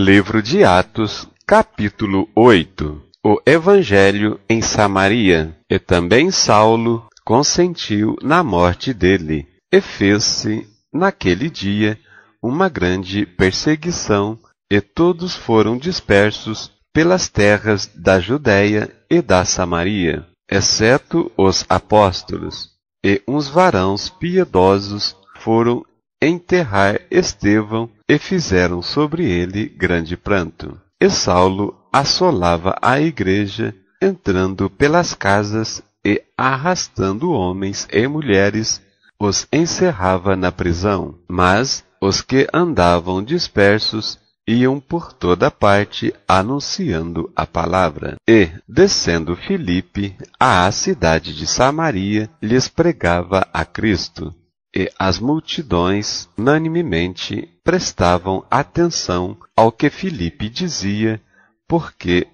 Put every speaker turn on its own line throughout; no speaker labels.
Livro de Atos, capítulo 8. O Evangelho em Samaria. E também Saulo consentiu na morte dele, e fez-se, naquele dia, uma grande perseguição, e todos foram dispersos pelas terras da Judéia e da Samaria, exceto os apóstolos. E uns varãos piedosos foram enterrar Estevão e fizeram sobre ele grande pranto. E Saulo assolava a igreja, entrando pelas casas e arrastando homens e mulheres, os encerrava na prisão. Mas os que andavam dispersos iam por toda parte anunciando a palavra. E, descendo Filipe à cidade de Samaria, lhes pregava a Cristo. E as multidões unanimemente prestavam atenção ao que Filipe dizia, porque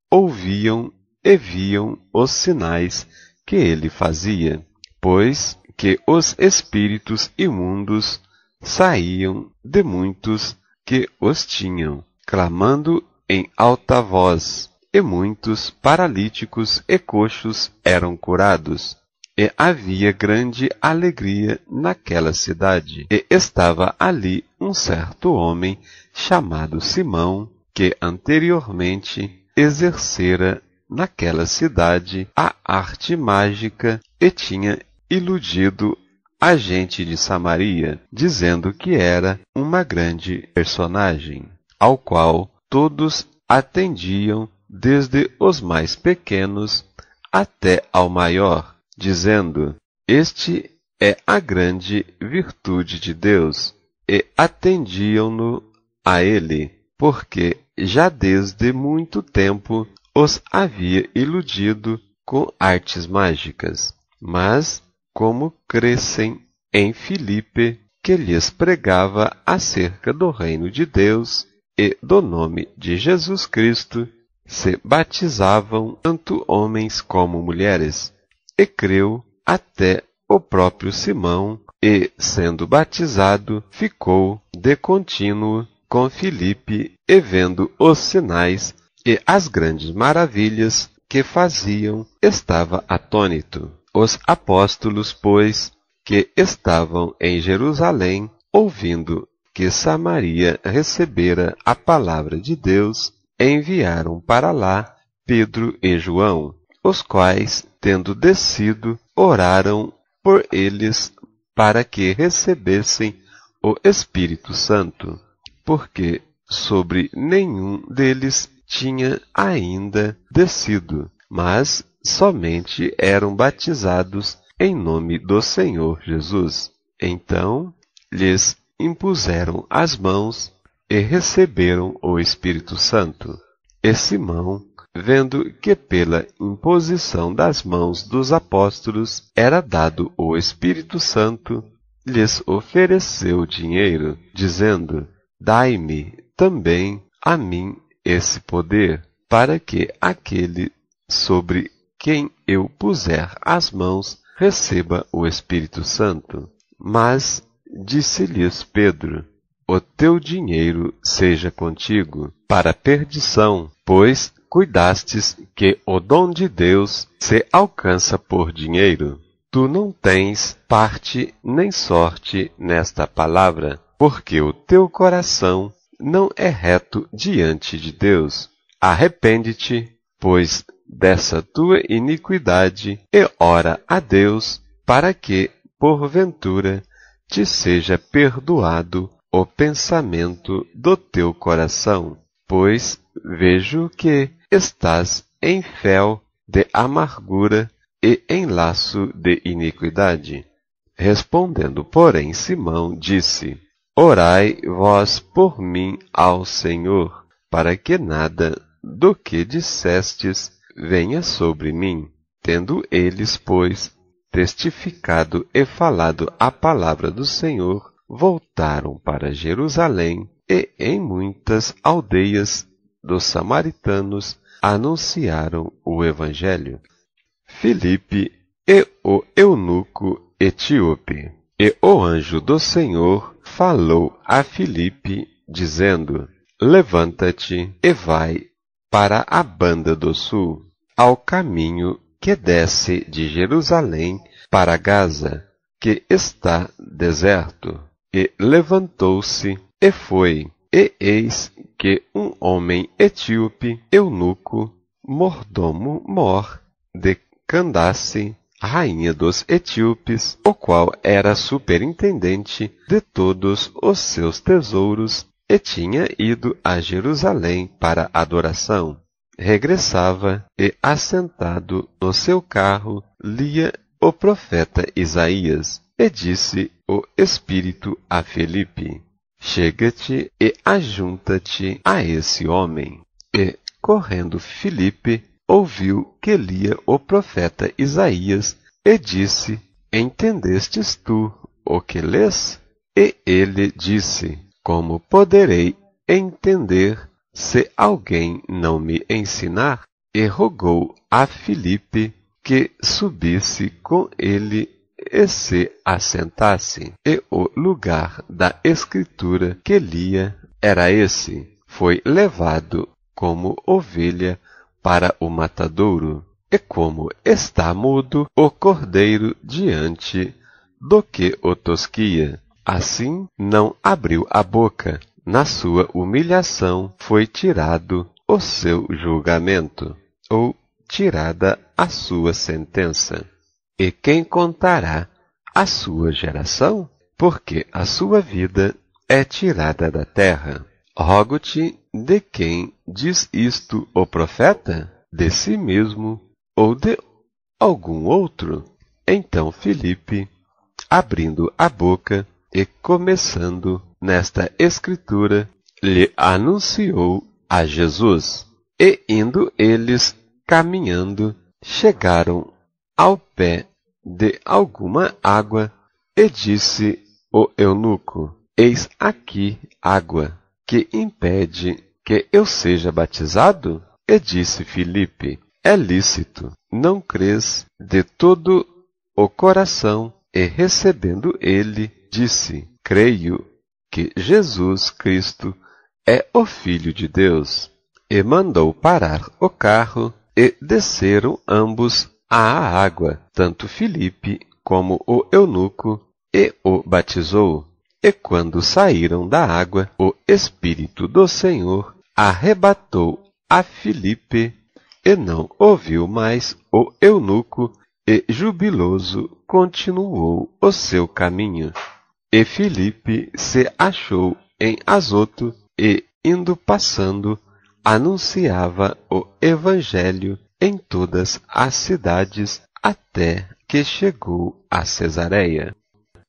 ouviam e viam os sinais que ele fazia, pois que os espíritos imundos saíam de muitos que os tinham, clamando em alta voz, e muitos paralíticos e coxos eram curados. E havia grande alegria naquela cidade. E estava ali um certo homem chamado Simão, que anteriormente exercera naquela cidade a arte mágica e tinha iludido a gente de Samaria, dizendo que era uma grande personagem, ao qual todos atendiam, desde os mais pequenos até ao maior, dizendo: Este é a grande virtude de Deus, e atendiam-no a ele, porque já desde muito tempo os havia iludido com artes mágicas. Mas, como crescem em Filipe, que lhes pregava acerca do reino de Deus e do nome de Jesus Cristo, se batizavam tanto homens como mulheres. E creu até o próprio Simão, e, sendo batizado, ficou de contínuo com Filipe, e vendo os sinais e as grandes maravilhas que faziam, estava atônito. Os apóstolos, pois, que estavam em Jerusalém, ouvindo que Samaria recebera a palavra de Deus, enviaram para lá Pedro e João, os quais, tendo descido, oraram por eles para que recebessem o Espírito Santo, porque sobre nenhum deles tinha ainda descido, mas somente eram batizados em nome do Senhor Jesus. Então lhes impuseram as mãos e receberam o Espírito Santo. E Simão, vendo que pela imposição das mãos dos apóstolos era dado o Espírito Santo, lhes ofereceu dinheiro, dizendo: Dai-me também a mim esse poder, para que aquele sobre quem eu puser as mãos receba o Espírito Santo. Mas disse-lhes Pedro: O teu dinheiro seja contigo, para perdição, pois cuidastes que o dom de Deus se alcança por dinheiro. Tu não tens parte nem sorte nesta palavra, porque o teu coração não é reto diante de Deus. Arrepende-te, pois, dessa tua iniquidade, e ora a Deus, para que, porventura, te seja perdoado o pensamento do teu coração, pois vejo que estás em fel de amargura e em laço de iniquidade. Respondendo, porém, Simão disse: Orai vós por mim ao Senhor, para que nada do que dissestes venha sobre mim. Tendo eles, pois, testificado e falado a palavra do Senhor, voltaram para Jerusalém, e em muitas aldeias dos samaritanos anunciaram o Evangelho. Filipe e o eunuco etíope. E o anjo do Senhor falou a Filipe, dizendo: levanta-te e vai para a banda do sul, ao caminho que desce de Jerusalém para Gaza, que está deserto. E levantou-se e foi. E eis que um homem etíope, eunuco, mordomo mor, de Candace, rainha dos etíopes, o qual era superintendente de todos os seus tesouros, e tinha ido a Jerusalém para adoração, regressava e, assentado no seu carro, lia o profeta Isaías, e disse o Espírito a Filipe: chega-te e ajunta-te a esse homem. E, correndo Filipe, ouviu que lia o profeta Isaías, e disse: entendestes tu o que lês? E ele disse: como poderei entender se alguém não me ensinar? E rogou a Filipe que subisse com ele e se assentasse. E o lugar da escritura que lia era esse: foi levado como ovelha para o matadouro, e como está mudo o cordeiro diante do que o tosquia, assim não abriu a boca. Na sua humilhação foi tirado o seu julgamento, ou tirada a sua sentença. E quem contará a sua geração? Porque a sua vida é tirada da terra. Rogo-te, de quem diz isto o profeta? De si mesmo ou de algum outro? Então Filipe, abrindo a boca e começando nesta escritura, lhe anunciou a Jesus. E indo eles caminhando, chegaram ao pé de alguma água, e disse o eunuco: eis aqui água, que impede que eu seja batizado? E disse Filipe: é lícito, não crês de todo o coração? E recebendo ele, disse: creio que Jesus Cristo é o Filho de Deus. E mandou parar o carro, e desceram ambos à água, tanto Filipe como o eunuco, e o batizou. E quando saíram da água, o Espírito do Senhor arrebatou a Filipe, e não ouviu mais o eunuco, e jubiloso continuou o seu caminho. E Filipe se achou em Azoto, e, indo passando, anunciava o Evangelho em todas as cidades, até que chegou a Cesareia.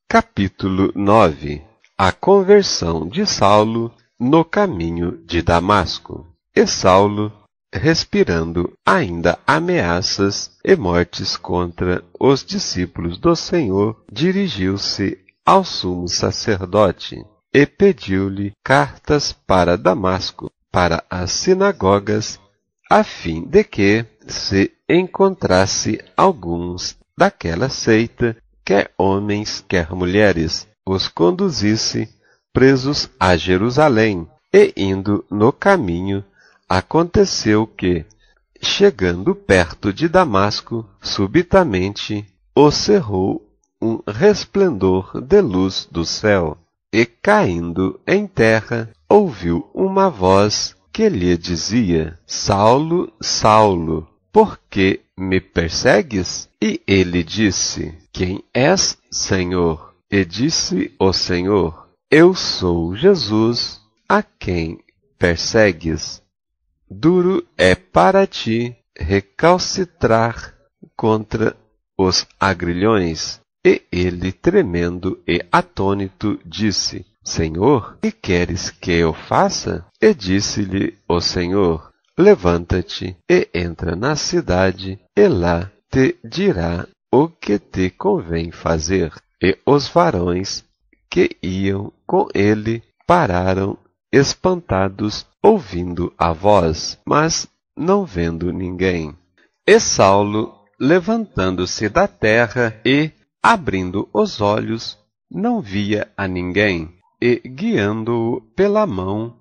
Capítulo 9. A conversão de Saulo no caminho de Damasco. E Saulo, respirando ainda ameaças e mortes contra os discípulos do Senhor, dirigiu-se ao sumo sacerdote e pediu-lhe cartas para Damasco, para as sinagogas, a fim de que, se encontrasse alguns daquela seita, quer homens, quer mulheres, os conduzisse presos a Jerusalém. E indo no caminho, aconteceu que, chegando perto de Damasco, subitamente o cerrou um resplendor de luz do céu, e caindo em terra, ouviu uma voz que lhe dizia: Saulo, Saulo, por que me persegues? E ele disse: Quem és, Senhor? E disse o Senhor: Eu sou Jesus, a quem persegues. Duro é para ti recalcitrar contra os agrilhões. E ele, tremendo e atônito, disse: Senhor, que queres que eu faça? E disse-lhe o Senhor: Levanta-te e entra na cidade, e lá te dirá o que te convém fazer. E os varões que iam com ele pararam espantados, ouvindo a voz, mas não vendo ninguém. E Saulo, levantando-se da terra e, abrindo os olhos, não via a ninguém, e, guiando-o pela mão,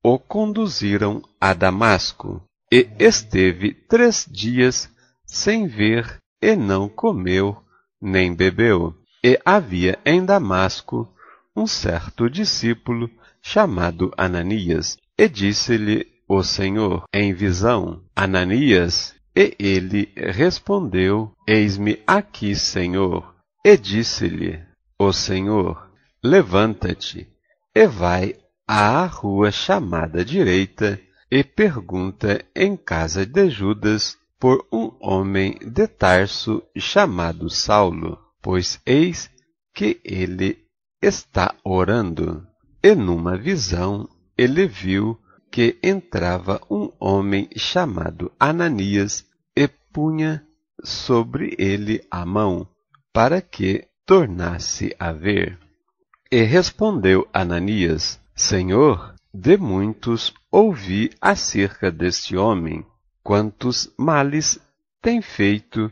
o conduziram a Damasco, e esteve 3 dias sem ver, e não comeu, nem bebeu. E havia em Damasco um certo discípulo chamado Ananias, e disse-lhe o Senhor em visão: Ananias. E ele respondeu: Eis-me aqui, Senhor. E disse-lhe o Senhor: Levanta-te e vai à rua chamada Direita, e pergunta em casa de Judas por um homem de Tarso chamado Saulo, pois eis que ele está orando. E numa visão ele viu que entrava um homem chamado Ananias e punha sobre ele a mão, para que tornasse a ver. E respondeu Ananias: Senhor, de muitos ouvi acerca deste homem, quantos males tem feito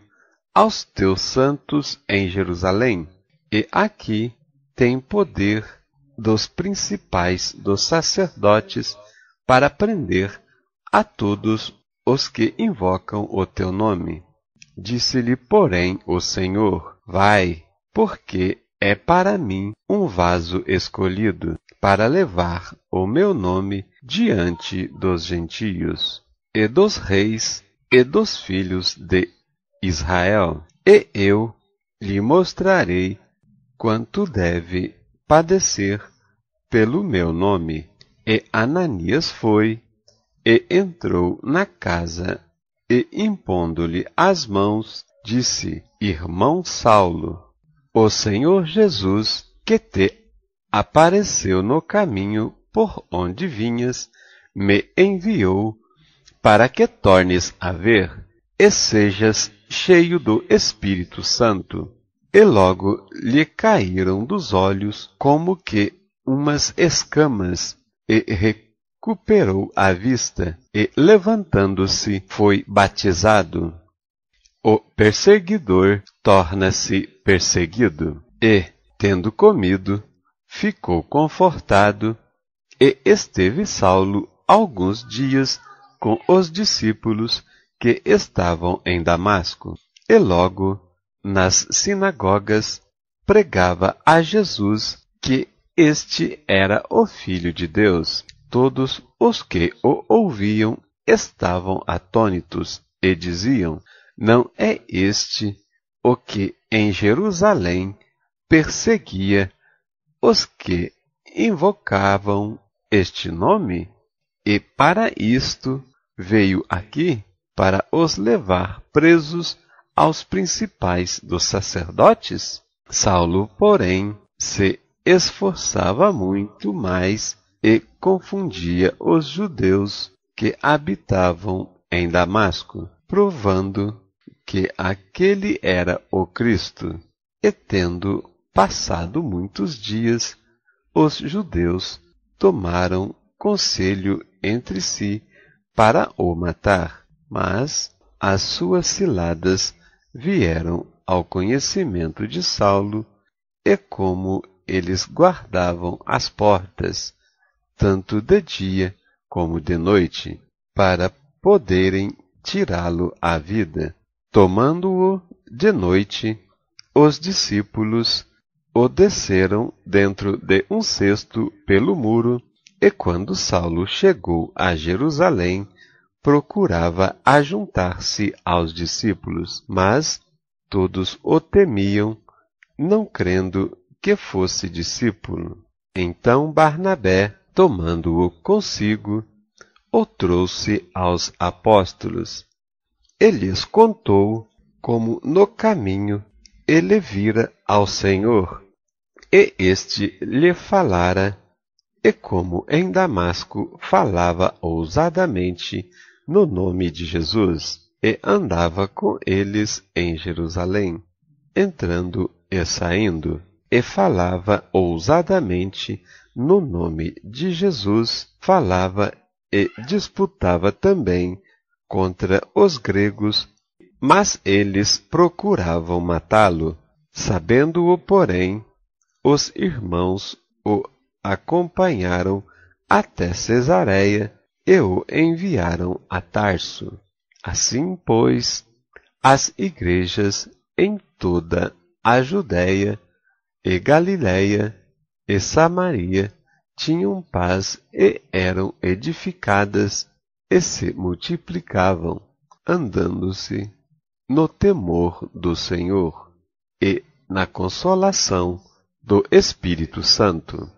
aos teus santos em Jerusalém, e aqui tem poder dos principais dos sacerdotes para prender a todos os que invocam o teu nome. Disse-lhe, porém, o Senhor: Vai, porque é para mim um vaso escolhido, para levar o meu nome diante dos gentios, e dos reis, e dos filhos de Israel. E eu lhe mostrarei quanto deve padecer pelo meu nome. E Ananias foi, e entrou na casa, e impondo-lhe as mãos, disse: Irmão Saulo, o Senhor Jesus, que te apareceu no caminho por onde vinhas, me enviou para que tornes a ver, e sejas cheio do Espírito Santo. E logo lhe caíram dos olhos como que umas escamas, e recuperou a vista, e levantando-se foi batizado. O perseguidor torna-se perseguido, e, tendo comido, ficou confortado, e esteve Saulo alguns dias com os discípulos que estavam em Damasco, e logo nas sinagogas pregava a Jesus que este era o Filho de Deus. Todos os que o ouviam estavam atônitos e diziam: Não é este o que em Jerusalém perseguia os que invocavam este nome? E para isto veio aqui, para os levar presos aos principais dos sacerdotes? Saulo, porém, se esforçava muito mais e confundia os judeus que habitavam em Damasco, provando que aquele era o Cristo. E tendo passado muitos dias, os judeus tomaram conselho entre si para o matar, mas as suas ciladas vieram ao conhecimento de Saulo, e como eles guardavam as portas, tanto de dia como de noite, para poderem tirá-lo à vida, tomando-o de noite, os discípulos o desceram dentro de um cesto pelo muro, e quando Saulo chegou a Jerusalém, procurava ajuntar-se aos discípulos, mas todos o temiam, não crendo que fosse discípulo. Então Barnabé, tomando-o consigo, o trouxe aos apóstolos. E lhes contou como no caminho ele vira ao Senhor, e este lhe falara, e como em Damasco falava ousadamente no nome de Jesus, e andava com eles em Jerusalém, entrando e saindo, e falava ousadamente no nome de Jesus, falava e disputava também contra os gregos, mas eles procuravam matá-lo. Sabendo-o, porém, os irmãos o acompanharam até Cesareia e o enviaram a Tarso. Assim, pois, as igrejas em toda a Judéia e Galiléia e Samaria tinham paz e eram edificadas e se multiplicavam, andando-se no temor do Senhor e na consolação do Espírito Santo.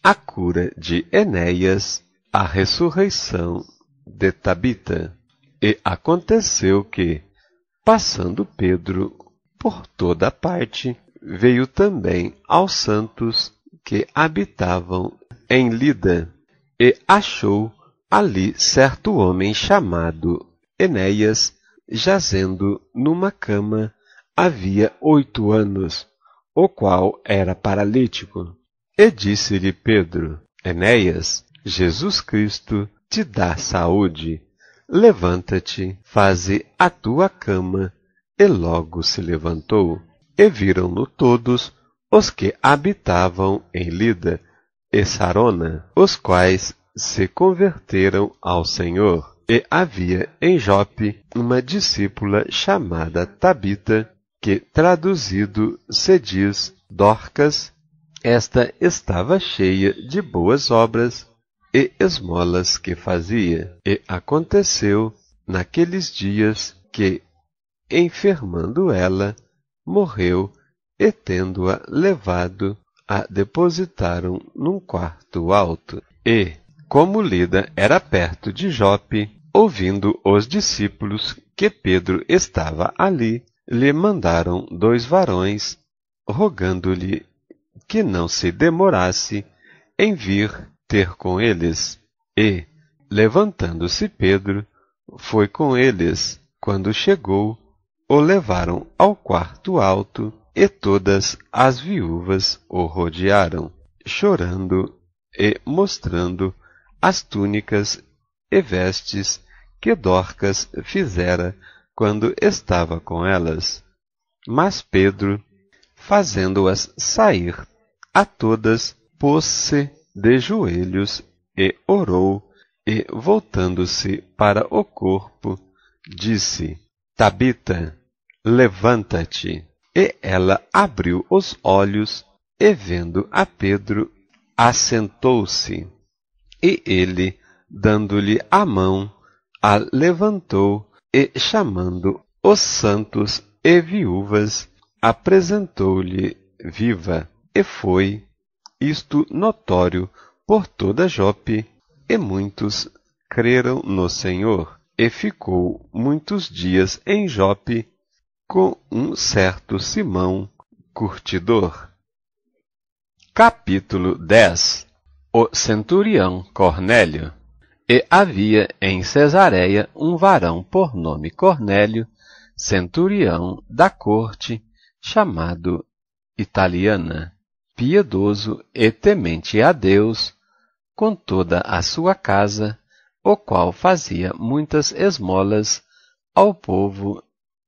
A cura de Enéas, a ressurreição de Tabita. E aconteceu que, passando Pedro por toda parte, veio também aos santos que habitavam em Lida, e achou ali certo homem chamado Enéas, jazendo numa cama havia 8 anos, o qual era paralítico. E disse-lhe Pedro: Enéas, Jesus Cristo te dá saúde. Levanta-te, faze a tua cama. E logo se levantou. E viram-no todos os que habitavam em Lida e Sarona, os quais se converteram ao Senhor. E havia em Jope uma discípula chamada Tabita, que traduzido se diz Dorcas. Esta estava cheia de boas obras e esmolas que fazia. E aconteceu naqueles dias que, enfermando ela, morreu, e tendo-a levado, a depositaram num quarto alto. E, como Lida era perto de Jope, ouvindo os discípulos que Pedro estava ali, lhe mandaram 2 varões, rogando-lhe que não se demorasse em vir ter com eles. E, levantando-se Pedro, foi com eles. Quando chegou, o levaram ao quarto alto, e todas as viúvas o rodearam, chorando e mostrando as túnicas e vestes que Dorcas fizera quando estava com elas. Mas Pedro, fazendo-as sair a todas, pôs-se de joelhos e orou, e, voltando-se para o corpo, disse: Tabita, levanta-te. E ela abriu os olhos, e vendo a Pedro, assentou-se. E ele, dando-lhe a mão, a levantou, e chamando os santos e viúvas, apresentou-lhe viva. E foi isto notório por toda Jope, e muitos creram no Senhor. E ficou muitos dias em Jope com um certo Simão, curtidor. Capítulo 10. O centurião Cornélio. E havia em Cesareia um varão por nome Cornélio, centurião da corte, chamado Italiana, piedoso e temente a Deus, com toda a sua casa, o qual fazia muitas esmolas ao povo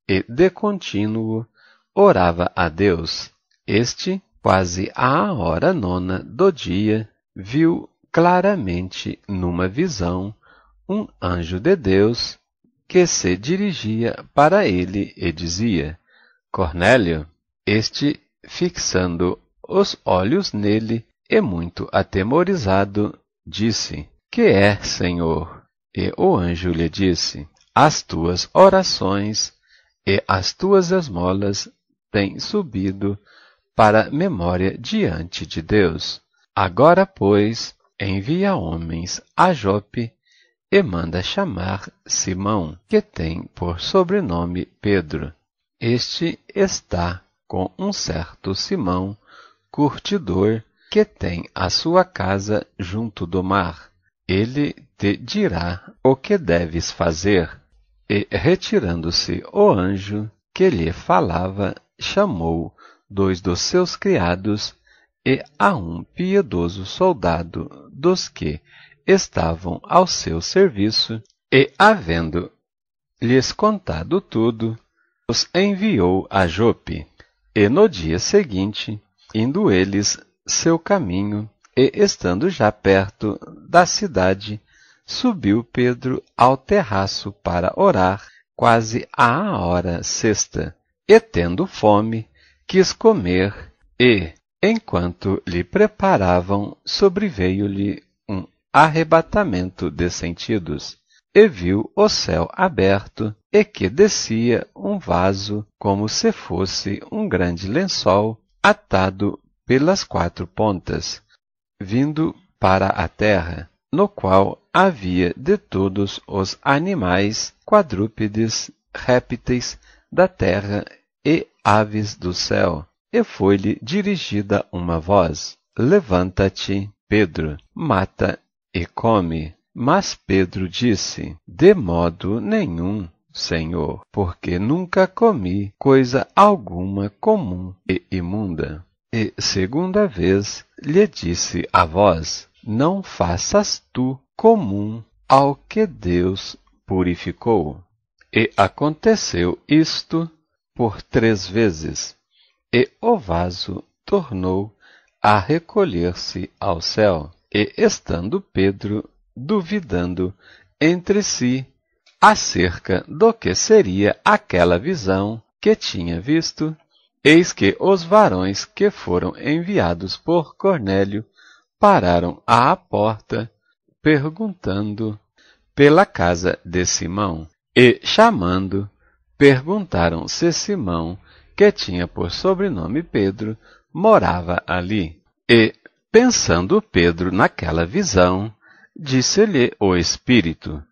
e de contínuo orava a Deus. Este, quase à hora 9ª do dia, viu claramente numa visão um anjo de Deus que se dirigia para ele e dizia: Cornélio. Este, fixando os olhos nele e muito atemorizado, disse: Que é, Senhor? E o anjo lhe disse: As tuas orações e as tuas esmolas têm subido para memória diante de Deus. Agora, pois, envia homens a Jope e manda chamar Simão, que tem por sobrenome Pedro. Este está com um certo Simão, curtidor, que tem a sua casa junto do mar. Ele te dirá o que deves fazer. E, retirando-se o anjo que lhe falava, chamou 2 dos seus criados e a um piedoso soldado dos que estavam ao seu serviço, e, havendo-lhes contado tudo, os enviou a Jope. E no dia seguinte, indo eles seu caminho, E, estando já perto da cidade, subiu Pedro ao terraço para orar, quase à hora sexta. E, tendo fome, quis comer, e, enquanto lhe preparavam, sobreveio-lhe um arrebatamento de sentidos, e viu o céu aberto, e que descia um vaso, como se fosse um grande lençol, atado pelas 4 pontas, vindo para a terra, no qual havia de todos os animais, quadrúpedes, répteis da terra e aves do céu. E foi-lhe dirigida uma voz: Levanta-te, Pedro, mata e come. Mas Pedro disse: De modo nenhum, Senhor, porque nunca comi coisa alguma comum e imunda. E segunda vez lhe disse a voz: Não faças tu comum ao que Deus purificou. E aconteceu isto por 3 vezes, e o vaso tornou a recolher-se ao céu. E estando Pedro duvidando entre si acerca do que seria aquela visão que tinha visto, eis que os varões que foram enviados por Cornélio pararam à porta, perguntando pela casa de Simão. E, chamando, perguntaram se Simão, que tinha por sobrenome Pedro, morava ali. E, pensando Pedro naquela visão, disse-lhe o Espírito: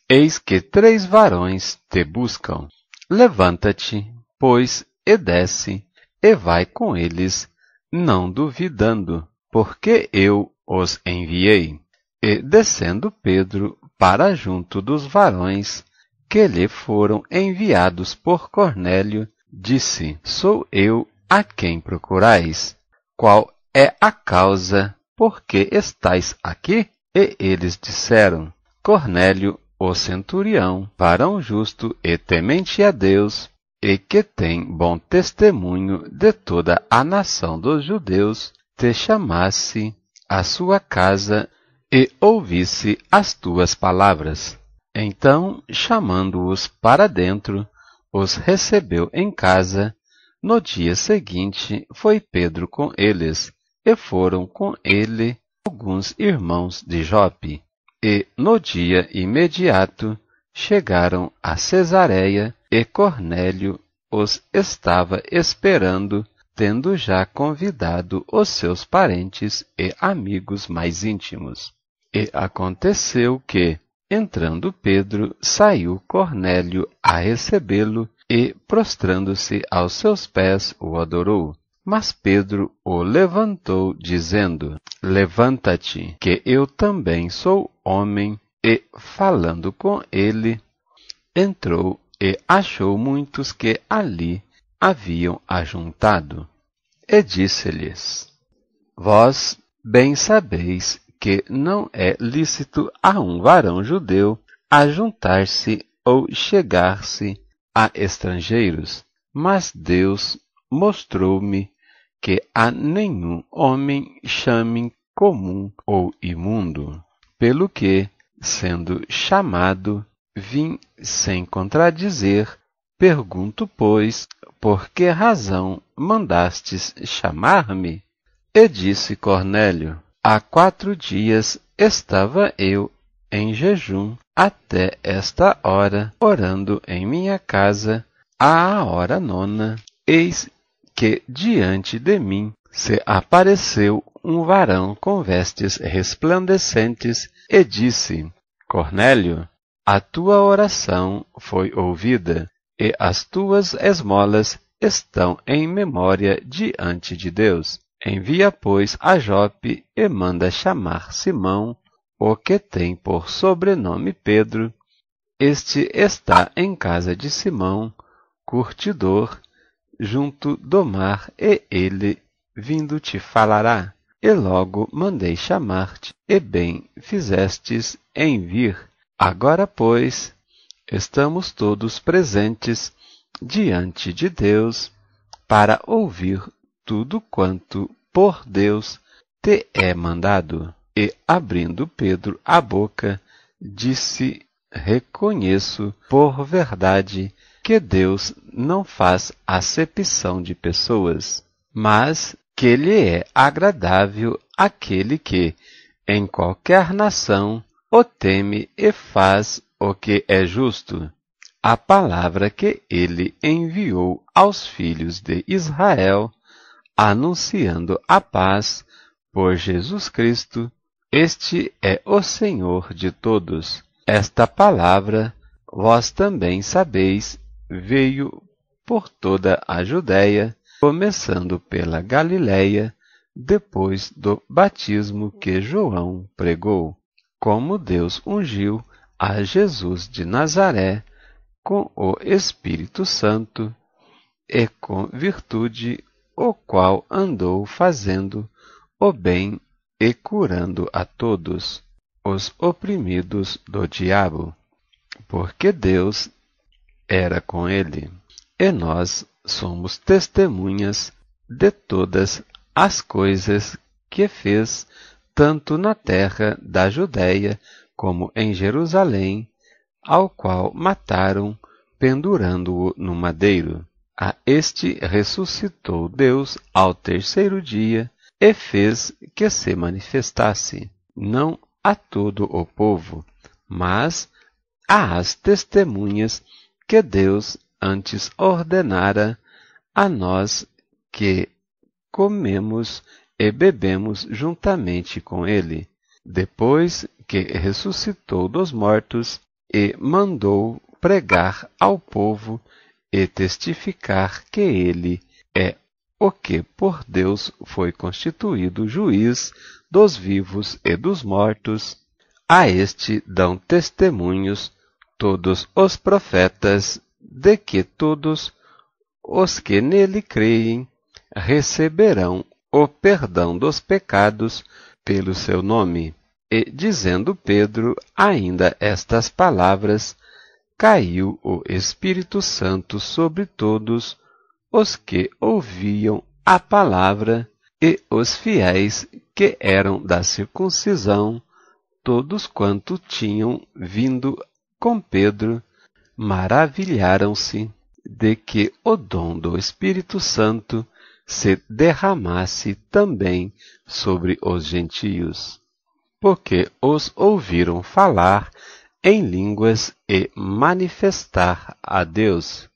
Eis que 3 varões te buscam. Levanta-te, pois, e desce, e vai com eles, não duvidando, porque eu os enviei. E, descendo Pedro para junto dos varões que lhe foram enviados por Cornélio, disse: Sou eu a quem procurais. Qual é a causa por que estais aqui? E eles disseram: Cornélio, o centurião, varão justo e temente a Deus, e que tem bom testemunho de toda a nação dos judeus, te chamasse à sua casa e ouvisse as tuas palavras. Então, chamando-os para dentro, os recebeu em casa. No dia seguinte, foi Pedro com eles, e foram com ele alguns irmãos de Jope. E, no dia imediato, chegaram a Cesareia, e Cornélio os estava esperando, tendo já convidado os seus parentes e amigos mais íntimos. E aconteceu que, entrando Pedro, saiu Cornélio a recebê-lo e, prostrando-se aos seus pés, o adorou. Mas Pedro o levantou, dizendo: Levanta-te, que eu também sou homem. E, falando com ele, entrou e achou muitos que ali haviam ajuntado. E disse-lhes: Vós bem sabeis que não é lícito a um varão judeu ajuntar-se ou chegar-se a estrangeiros, mas Deus mostrou-me que a nenhum homem chamem comum ou imundo, pelo que, sendo chamado, vim sem contradizer. Pergunto, pois, por que razão mandastes chamar-me? E disse Cornélio: Há 4 dias estava eu em jejum até esta hora, orando em minha casa, à hora 9. Eis que diante de mim se apareceu um varão com vestes resplandecentes e disse: Cornélio, a tua oração foi ouvida, e as tuas esmolas estão em memória diante de Deus. Envia, pois, a Jope e manda chamar Simão, o que tem por sobrenome Pedro. Este está em casa de Simão, curtidor, junto do mar, e ele, vindo, te falará. E logo mandei chamar-te, e bem fizestes em vir. Agora, pois, estamos todos presentes diante de Deus para ouvir tudo quanto por Deus te é mandado. E, abrindo Pedro a boca, disse: reconheço por verdade que Deus não faz acepção de pessoas, mas que lhe é agradável aquele que, em qualquer nação, o teme e faz o que é justo. A palavra que ele enviou aos filhos de Israel, anunciando a paz por Jesus Cristo, este é o Senhor de todos. Esta palavra, vós também sabeis, veio por toda a Judéia, começando pela Galiléia, depois do batismo que João pregou, como Deus ungiu a Jesus de Nazaré com o Espírito Santo e com virtude, o qual andou fazendo o bem e curando a todos os oprimidos do diabo, porque Deus era com ele. E nós somos testemunhas de todas as coisas que fez, tanto na terra da Judéia como em Jerusalém, ao qual mataram, pendurando-o no madeiro. A este ressuscitou Deus ao terceiro dia e fez que se manifestasse, não a todo o povo, mas às testemunhas que Deus antes ordenara a nós, que comemos e bebemos juntamente com ele, depois que ressuscitou dos mortos e mandou pregar ao povo e testificar que ele é o que por Deus foi constituído juiz dos vivos e dos mortos. A este dão testemunhos todos os profetas, de que todos os que nele creem receberão o perdão dos pecados pelo seu nome. E, dizendo Pedro ainda estas palavras, caiu o Espírito Santo sobre todos os que ouviam a palavra, e os fiéis que eram da circuncisão, todos quanto tinham vindo com Pedro, maravilharam-se de que o dom do Espírito Santo se derramasse também sobre os gentios, porque os ouviram falar em línguas e manifestar a Deus.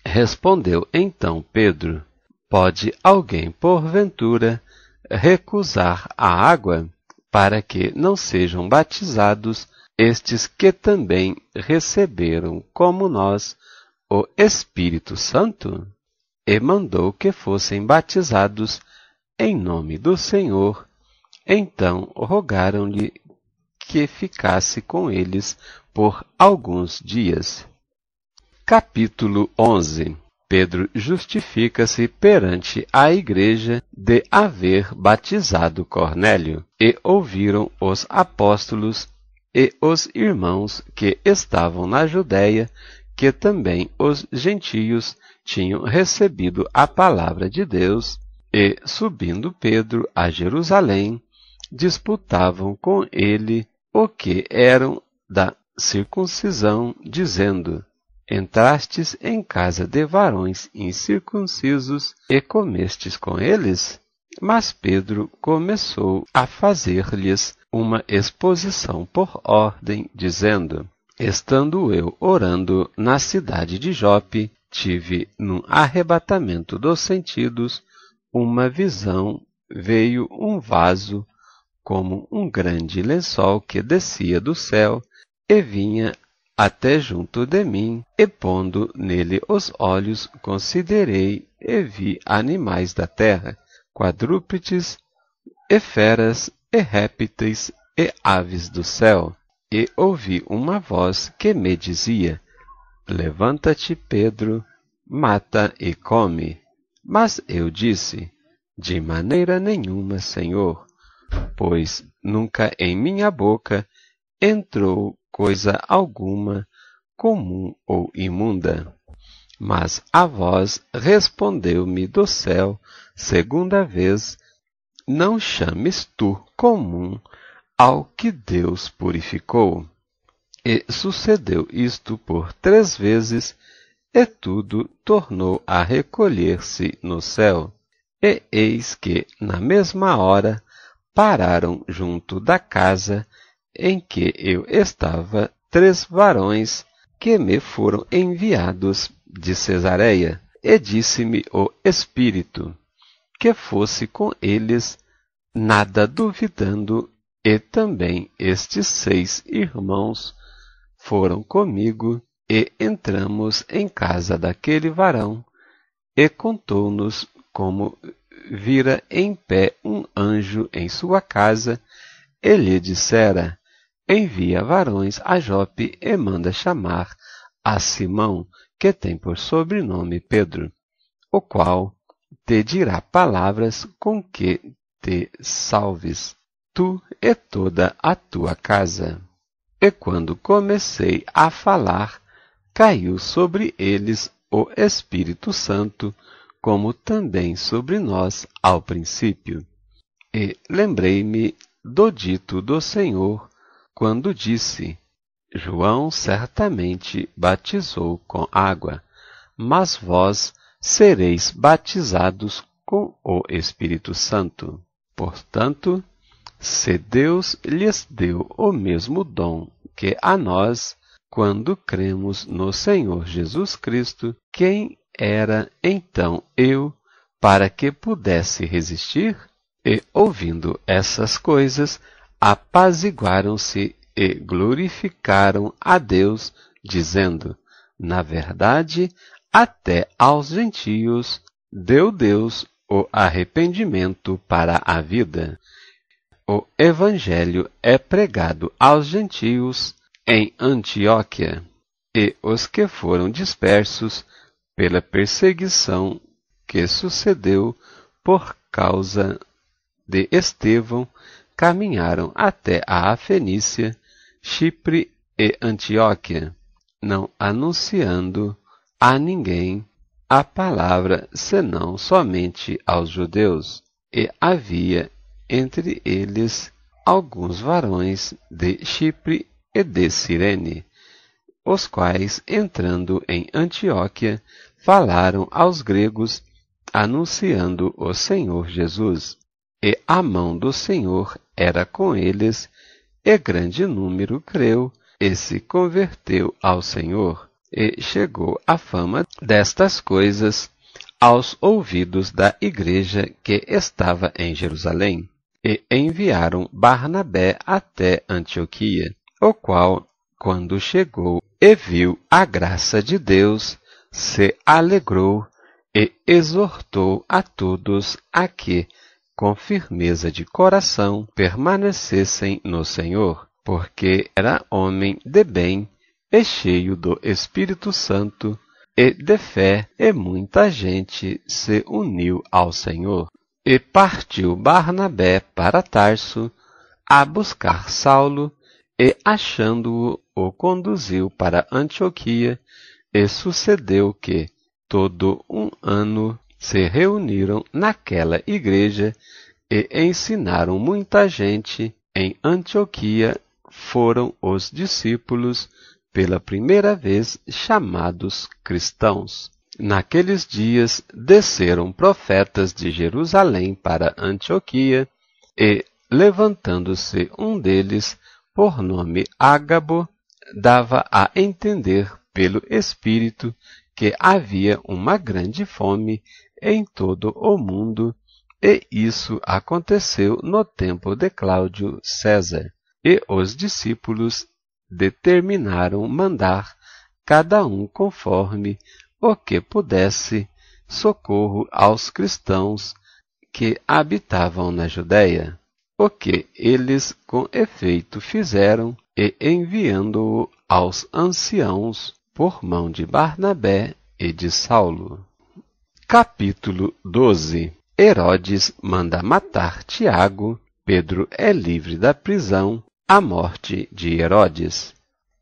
Respondeu então Pedro: pode alguém, porventura, recusar a água, para que não sejam batizados estes que também receberam, como nós, o Espírito Santo? E mandou que fossem batizados em nome do Senhor. Então rogaram-lhe que ficasse com eles por alguns dias. Capítulo 11. Pedro justifica-se perante a igreja de haver batizado Cornélio. E ouviram os apóstolos e os irmãos que estavam na Judéia, que também os gentios tinham recebido a palavra de Deus, e, subindo Pedro a Jerusalém, disputavam com ele o que eram da circuncisão, dizendo: entrastes em casa de varões incircuncisos e comestes com eles? Mas Pedro começou a fazer-lhes uma exposição por ordem, dizendo: estando eu orando na cidade de Jope, tive, num arrebatamento dos sentidos, uma visão. Veio um vaso como um grande lençol que descia do céu e vinha até junto de mim, e pondo nele os olhos, considerei e vi animais da terra, quadrúpedes e feras e répteis e aves do céu. E ouvi uma voz que me dizia: levanta-te, Pedro, mata e come. Mas eu disse: de maneira nenhuma, Senhor, pois nunca em minha boca entrou coisa alguma comum ou imunda. Mas a voz respondeu-me do céu segunda vez, não chames tu comum ao que Deus purificou. E sucedeu isto por 3 vezes, e tudo tornou a recolher-se no céu. E eis que, na mesma hora, pararam junto da casa em que eu estava 3 varões que me foram enviados de Cesareia, e disse-me o Espírito que fosse com eles, nada duvidando, e também estes 6 irmãos foram comigo, e entramos em casa daquele varão, e contou-nos como vira em pé um anjo em sua casa, e lhe dissera: envia varões a Jope e manda chamar a Simão, que tem por sobrenome Pedro, o qual te dirá palavras com que te salves, tu e toda a tua casa. E quando comecei a falar, caiu sobre eles o Espírito Santo, como também sobre nós ao princípio. E lembrei-me do dito do Senhor, quando disse: João certamente batizou com água, mas vós sereis batizados com o Espírito Santo. Portanto, se Deus lhes deu o mesmo dom que a nós, quando cremos no Senhor Jesus Cristo, quem era então eu para que pudesse resistir? E, ouvindo essas coisas, apaziguaram-se e glorificaram a Deus, dizendo: na verdade, até aos gentios deu Deus o arrependimento para a vida. O Evangelho é pregado aos gentios em Antioquia, e os que foram dispersos pela perseguição que sucedeu por causa de Estevão caminharam até a Fenícia, Chipre e Antioquia, não anunciando a ninguém a palavra senão somente aos judeus. E havia entre eles alguns varões de Chipre e de Cirene, os quais, entrando em Antioquia, falaram aos gregos, anunciando o Senhor Jesus. E a mão do Senhor era com eles, e grande número creu e se converteu ao Senhor. E chegou a fama destas coisas aos ouvidos da igreja que estava em Jerusalém. E enviaram Barnabé até Antioquia, o qual, quando chegou e viu a graça de Deus, se alegrou e exortou a todos a que, com firmeza de coração, permanecessem no Senhor, porque era homem de bem e cheio do Espírito Santo e de fé, e muita gente se uniu ao Senhor. E partiu Barnabé para Tarso a buscar Saulo, e achando-o, o conduziu para Antioquia, e sucedeu que, todo um ano, se reuniram naquela igreja e ensinaram muita gente. Em Antioquia foram os discípulos pela primeira vez chamados cristãos. Naqueles dias desceram profetas de Jerusalém para Antioquia, e, levantando-se um deles, por nome Ágabo, dava a entender pelo Espírito que havia uma grande fome em todo o mundo, e isso aconteceu no tempo de Cláudio César. E os discípulos determinaram mandar, cada um conforme o que pudesse, socorro aos cristãos que habitavam na Judéia, o que eles com efeito fizeram, e enviando-o aos anciãos por mão de Barnabé e de Saulo. Capítulo 12. Herodes manda matar Tiago, Pedro é livre da prisão, a morte de Herodes.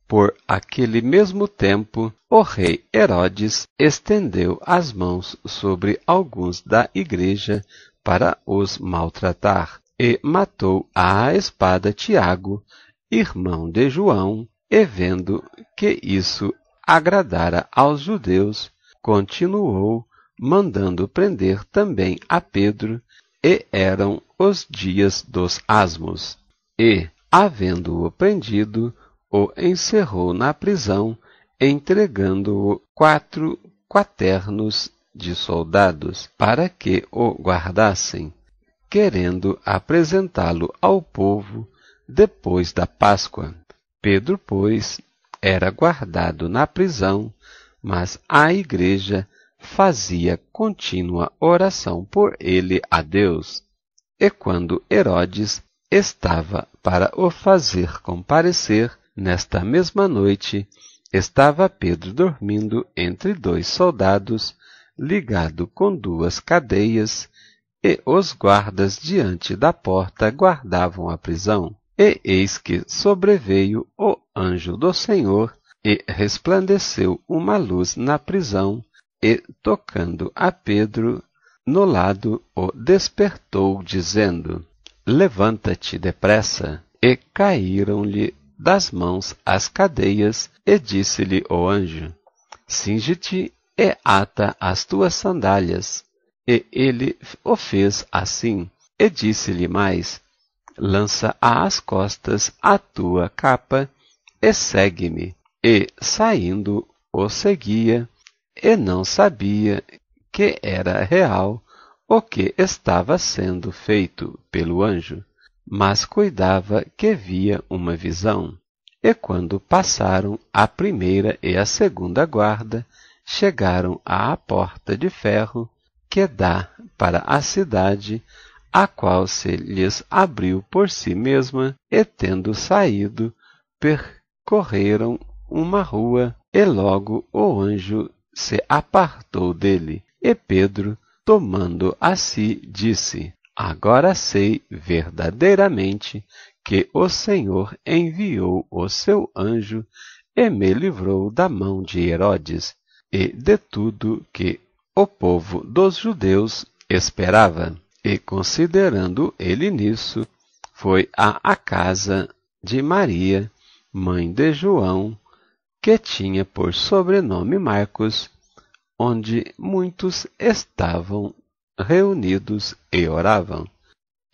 Por aquele mesmo tempo, o rei Herodes estendeu as mãos sobre alguns da igreja para os maltratar, e matou à espada Tiago, irmão de João, e vendo que isso agradara aos judeus, continuou mandando prender também a Pedro, e eram os dias dos asmos. E, havendo-o prendido, o encerrou na prisão, entregando-o 4 quaternos de soldados, para que o guardassem, querendo apresentá-lo ao povo depois da Páscoa. Pedro, pois, era guardado na prisão, mas a igreja fazia contínua oração por ele a Deus. E quando Herodes estava para o fazer comparecer, nesta mesma noite, estava Pedro dormindo entre 2 soldados, ligado com 2 cadeias, e os guardas diante da porta guardavam a prisão. E eis que sobreveio o anjo do Senhor, e resplandeceu uma luz na prisão, e, tocando a Pedro no lado, o despertou, dizendo: Levanta-te depressa. E caíram-lhe das mãos as cadeias, e disse-lhe o anjo: Cinge-te e ata as tuas sandálias. E ele o fez assim, e disse-lhe mais: Lança às costas a tua capa, e segue-me. E, saindo, o seguia, e não sabia que era real o que estava sendo feito pelo anjo, mas cuidava que via uma visão. E quando passaram a primeira e a segunda guarda, chegaram à porta de ferro que dá para a cidade, a qual se lhes abriu por si mesma, e tendo saído, percorreram uma rua, e logo o anjo se apartou dele. E Pedro, tomando a si, disse: Agora sei verdadeiramente que o Senhor enviou o seu anjo e me livrou da mão de Herodes e de tudo que o povo dos judeus esperava. E, considerando ele nisso, foi à casa de Maria, mãe de João, que tinha por sobrenome Marcos, onde muitos estavam reunidos e oravam.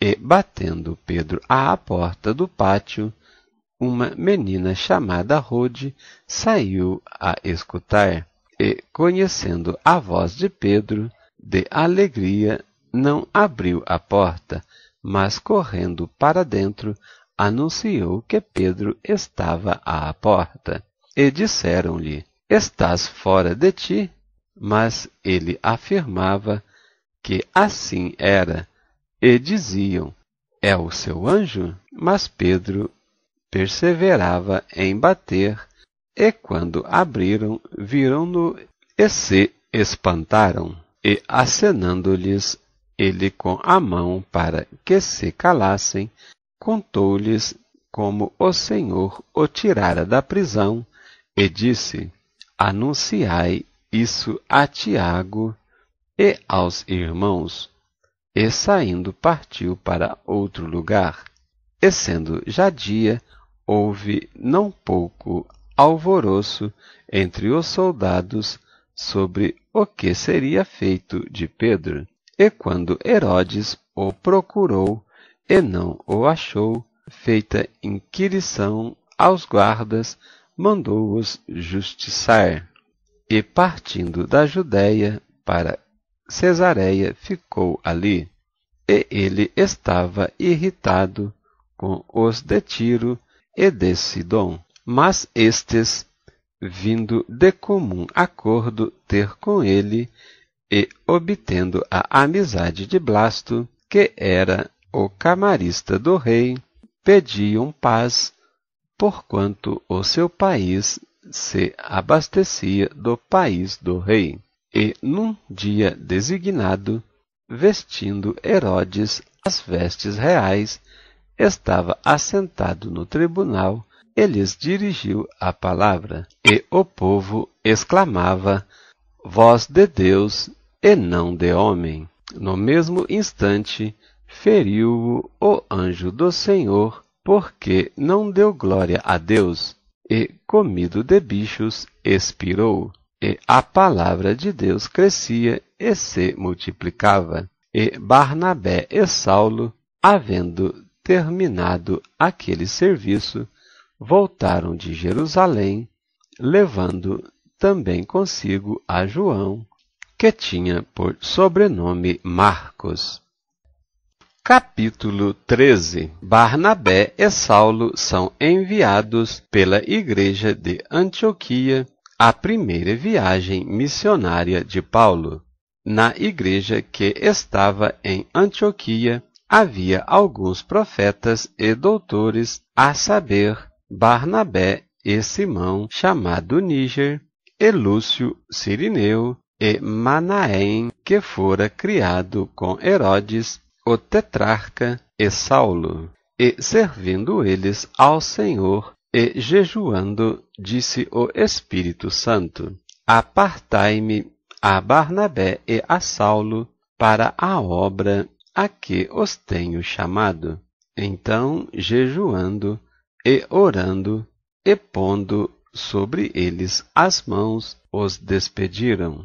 E, batendo Pedro à porta do pátio, uma menina chamada Rode saiu a escutar, e, conhecendo a voz de Pedro, de alegria, não abriu a porta, mas, correndo para dentro, anunciou que Pedro estava à porta. E disseram-lhe: Estás fora de ti? Mas ele afirmava que assim era, e diziam: É o seu anjo? Mas Pedro perseverava em bater, e quando abriram, viram-no e se espantaram. E, acenando-lhes ele com a mão para que se calassem, contou-lhes como o Senhor o tirara da prisão, e disse: Anunciai isso a Tiago e aos irmãos. E, saindo, partiu para outro lugar. E, sendo já dia, houve não pouco alvoroço entre os soldados sobre o que seria feito de Pedro. E quando Herodes o procurou e não o achou, feita inquirição aos guardas, mandou-os justiçar. E, partindo da Judéia para Cesareia, ficou ali. E ele estava irritado com os de Tiro e de Sidom. Mas estes, vindo de comum acordo ter com ele, e obtendo a amizade de Blasto, que era o camarista do rei, pediam paz, porquanto o seu país se abastecia do país do rei. E, num dia designado, vestindo Herodes as vestes reais, estava assentado no tribunal e lhes dirigiu a palavra. E o povo exclamava: Voz de Deus e não de homem. No mesmo instante, feriu-o o anjo do Senhor, porque não deu glória a Deus, e, comido de bichos, expirou. E a palavra de Deus crescia e se multiplicava. E Barnabé e Saulo, havendo terminado aquele serviço, voltaram de Jerusalém, levando também consigo a João, que tinha por sobrenome Marcos. Capítulo 13. Barnabé e Saulo são enviados pela igreja de Antioquia à primeira viagem missionária de Paulo. Na igreja que estava em Antioquia havia alguns profetas e doutores, a saber, Barnabé e Simão, chamado Níger, e Lúcio Cirineu, e Manaém, que fora criado com Herodes, o tetrarca, e Saulo. E servindo eles ao Senhor e jejuando, disse o Espírito Santo: Apartai-me a Barnabé e a Saulo para a obra a que os tenho chamado. Então, jejuando e orando e pondo sobre eles as mãos, os despediram.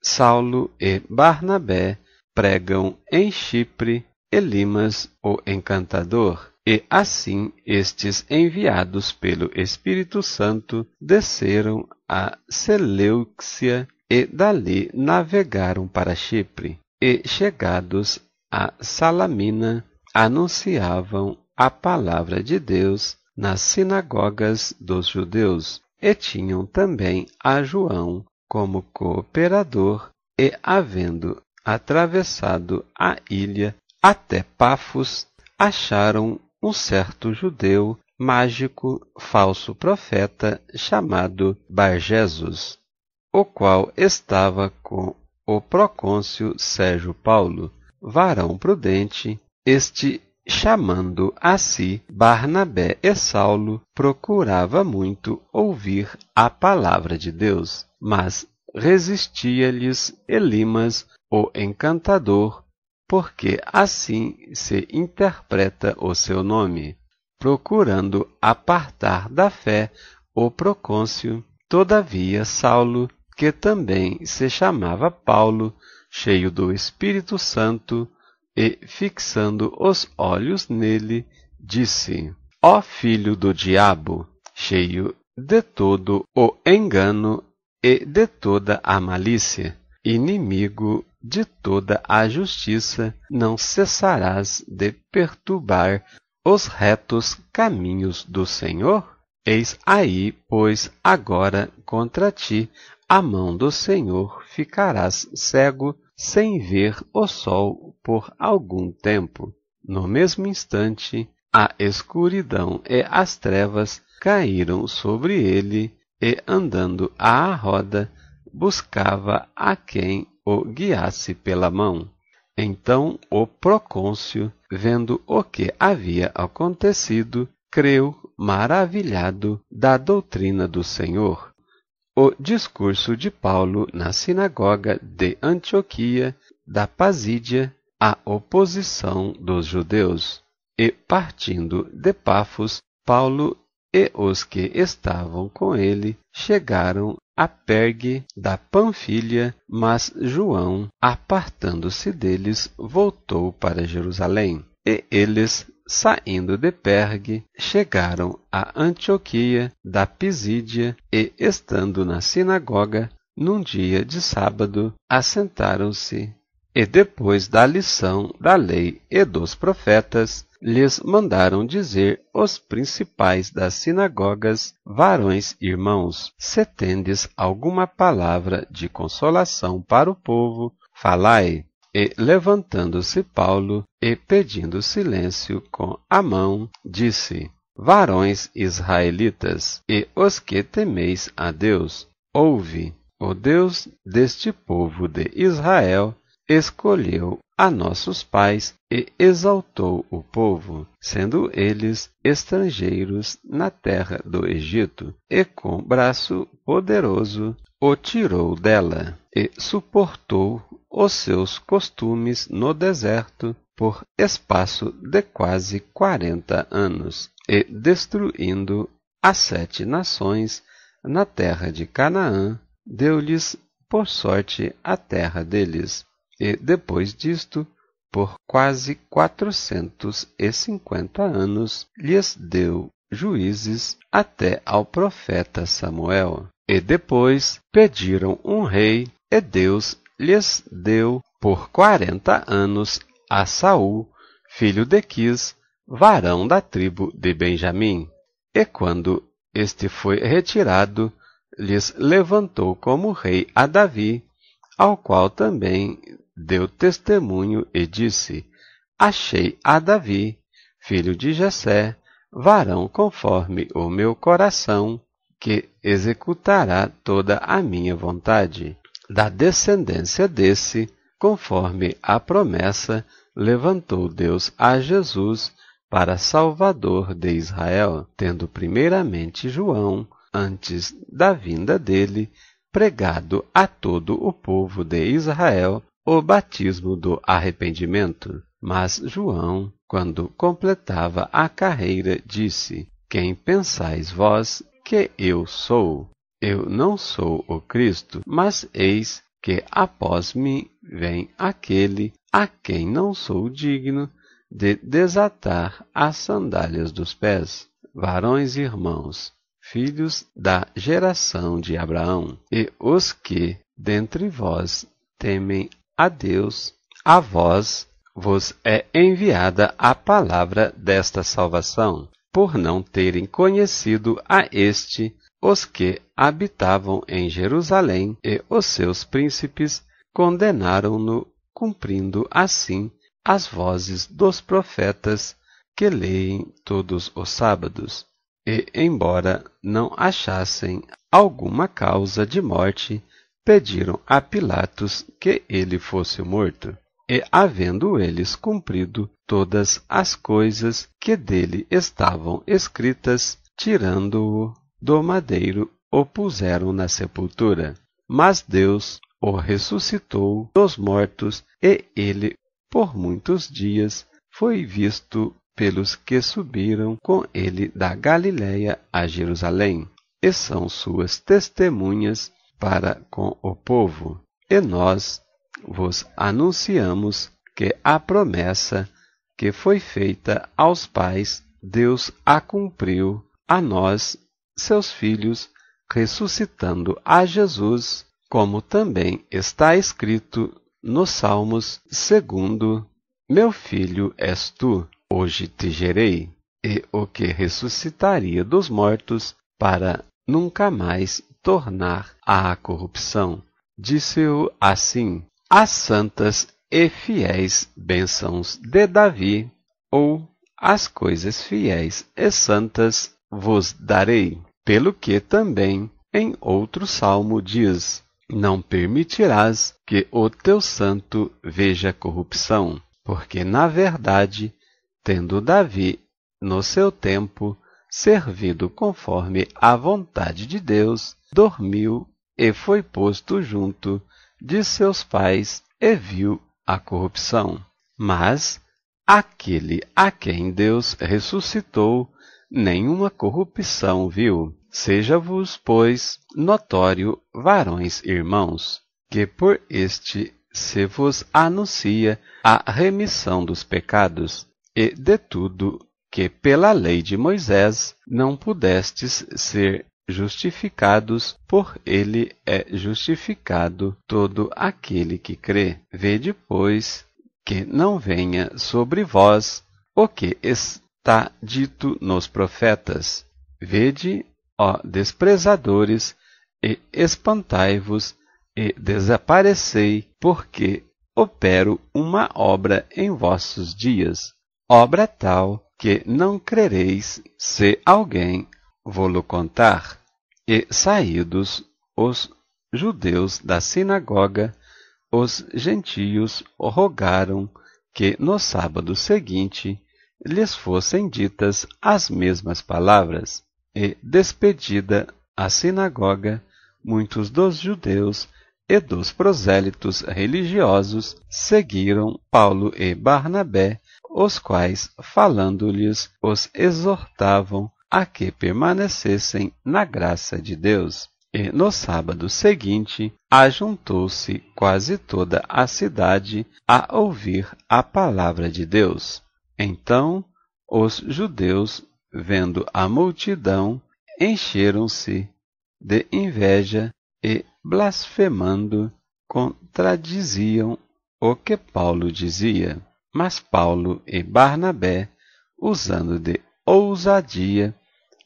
Saulo e Barnabé pregam em Chipre, Elimas, o encantador, e assim estes, enviados pelo Espírito Santo, desceram a Seleucia e dali navegaram para Chipre, e chegados a Salamina, anunciavam a palavra de Deus nas sinagogas dos judeus, e tinham também a João como cooperador, e havendo atravessado a ilha até Pafos, acharam um certo judeu mágico, falso profeta, chamado Barjesus, o qual estava com o procônsul Sérgio Paulo, varão prudente. Este, chamando a si Barnabé e Saulo, procurava muito ouvir a palavra de Deus, mas resistia-lhes Elimas, o encantador, porque assim se interpreta o seu nome, procurando apartar da fé o procônsul. Todavia Saulo, que também se chamava Paulo, cheio do Espírito Santo, e fixando os olhos nele, disse: Ó filho do diabo, cheio de todo o engano e de toda a malícia, inimigo de toda a justiça, não cessarás de perturbar os retos caminhos do Senhor? Eis aí, pois, agora contra ti a mão do Senhor, ficarás cego, sem ver o sol por algum tempo. No mesmo instante, a escuridão e as trevas caíram sobre ele, e andando à roda, buscava a quem o guiasse pela mão. Então o procônsul, vendo o que havia acontecido, creu, maravilhado da doutrina do Senhor. O discurso de Paulo na sinagoga de Antioquia da Pasídia, a oposição dos judeus. E partindo de Pafos, Paulo e os que estavam com ele chegaram a Pergue da Panfilha, mas João, apartando-se deles, voltou para Jerusalém. E eles, saindo de Pergue, chegaram a Antioquia da Pisídia e, estando na sinagoga, num dia de sábado, assentaram-se. E depois da lição da lei e dos profetas, lhes mandaram dizer os principais das sinagogas: varões irmãos, se tendes alguma palavra de consolação para o povo, falai. E levantando-se Paulo e pedindo silêncio com a mão, disse: varões israelitas, e os que temeis a Deus, ouve. O Deus deste povo de Israel escolheu a nossos pais e exaltou o povo, sendo eles estrangeiros na terra do Egito, e com braço poderoso o tirou dela, e suportou os seus costumes no deserto por espaço de quase 40 anos, e destruindo as 7 nações na terra de Canaã, deu-lhes por sorte a terra deles, e depois disto, por quase 450 anos, lhes deu juízes até ao profeta Samuel. E depois pediram um rei, e Deus lhes deu por 40 anos a Saul, filho de Quis, varão da tribo de Benjamim. E quando este foi retirado, lhes levantou como rei a Davi, ao qual também deu testemunho e disse: Achei a Davi, filho de Jessé, varão conforme o meu coração, que executará toda a minha vontade. Da descendência desse, conforme a promessa, levantou Deus a Jesus para Salvador de Israel, tendo primeiramente João, antes da vinda dele, pregado a todo o povo de Israel o batismo do arrependimento. Mas João, quando completava a carreira, disse: Quem pensais vós que eu sou? Eu não sou o Cristo, mas eis que após mim vem aquele a quem não sou digno de desatar as sandálias dos pés. Varões e irmãos, filhos da geração de Abraão, e os que dentre vós temem a Deus, a vós vos é enviada a palavra desta salvação, por não terem conhecido a este os que habitavam em Jerusalém, e os seus príncipes condenaram-no, cumprindo assim as vozes dos profetas que leem todos os sábados. E, embora não achassem alguma causa de morte, pediram a Pilatos que ele fosse morto. E, havendo eles cumprido todas as coisas que dele estavam escritas, tirando-o do madeiro, o puseram na sepultura. Mas Deus o ressuscitou dos mortos, e ele, por muitos dias, foi visto pelos que subiram com ele da Galiléia a Jerusalém, e são suas testemunhas para com o povo. E nós vos anunciamos que a promessa que foi feita aos pais, Deus a cumpriu a nós, seus filhos, ressuscitando a Jesus, como também está escrito nos Salmos, segundo: Meu filho és tu, hoje te gerei. E o que ressuscitaria dos mortos, para nunca mais tornar à corrupção. Disse-o assim: as santas e fiéis bênçãos de Davi, ou as coisas fiéis e santas vos darei. Pelo que também em outro salmo diz: não permitirás que o teu santo veja corrupção, porque na verdade, tendo Davi no seu tempo servido conforme a vontade de Deus, dormiu e foi posto junto de seus pais e viu a corrupção. Mas aquele a quem Deus ressuscitou, nenhuma corrupção viu. Seja-vos, pois, notório, varões irmãos, que por este se vos anuncia a remissão dos pecados, e de tudo que pela lei de Moisés não pudestes ser justificados, por ele é justificado todo aquele que crê. Vede, pois, que não venha sobre vós o que está dito nos profetas. Vede, ó desprezadores, e espantai-vos, e desaparecei, porque opero uma obra em vossos dias, obra tal que não crereis se alguém vô-lo contar. E saídos os judeus da sinagoga, os gentios rogaram que no sábado seguinte lhes fossem ditas as mesmas palavras. E, despedida a sinagoga, muitos dos judeus e dos prosélitos religiosos seguiram Paulo e Barnabé, os quais, falando-lhes, os exortavam a que permanecessem na graça de Deus. E no sábado seguinte, ajuntou-se quase toda a cidade a ouvir a palavra de Deus. Então, os judeus, vendo a multidão, encheram-se de inveja e, blasfemando, contradiziam o que Paulo dizia. Mas Paulo e Barnabé, usando de ousadia,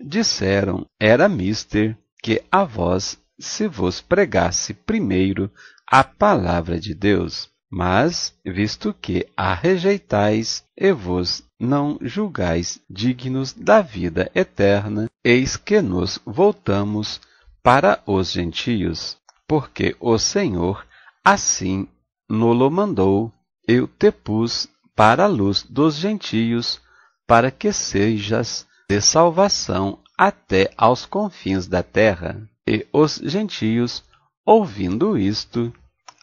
disseram: era mister que a vós se vos pregasse primeiro a palavra de Deus. Mas, visto que a rejeitais e vos não julgais dignos da vida eterna, eis que nos voltamos para os gentios, porque o Senhor assim no-lo mandou. Eu te pus para a luz dos gentios, para que sejas de salvação até aos confins da terra. E os gentios, ouvindo isto,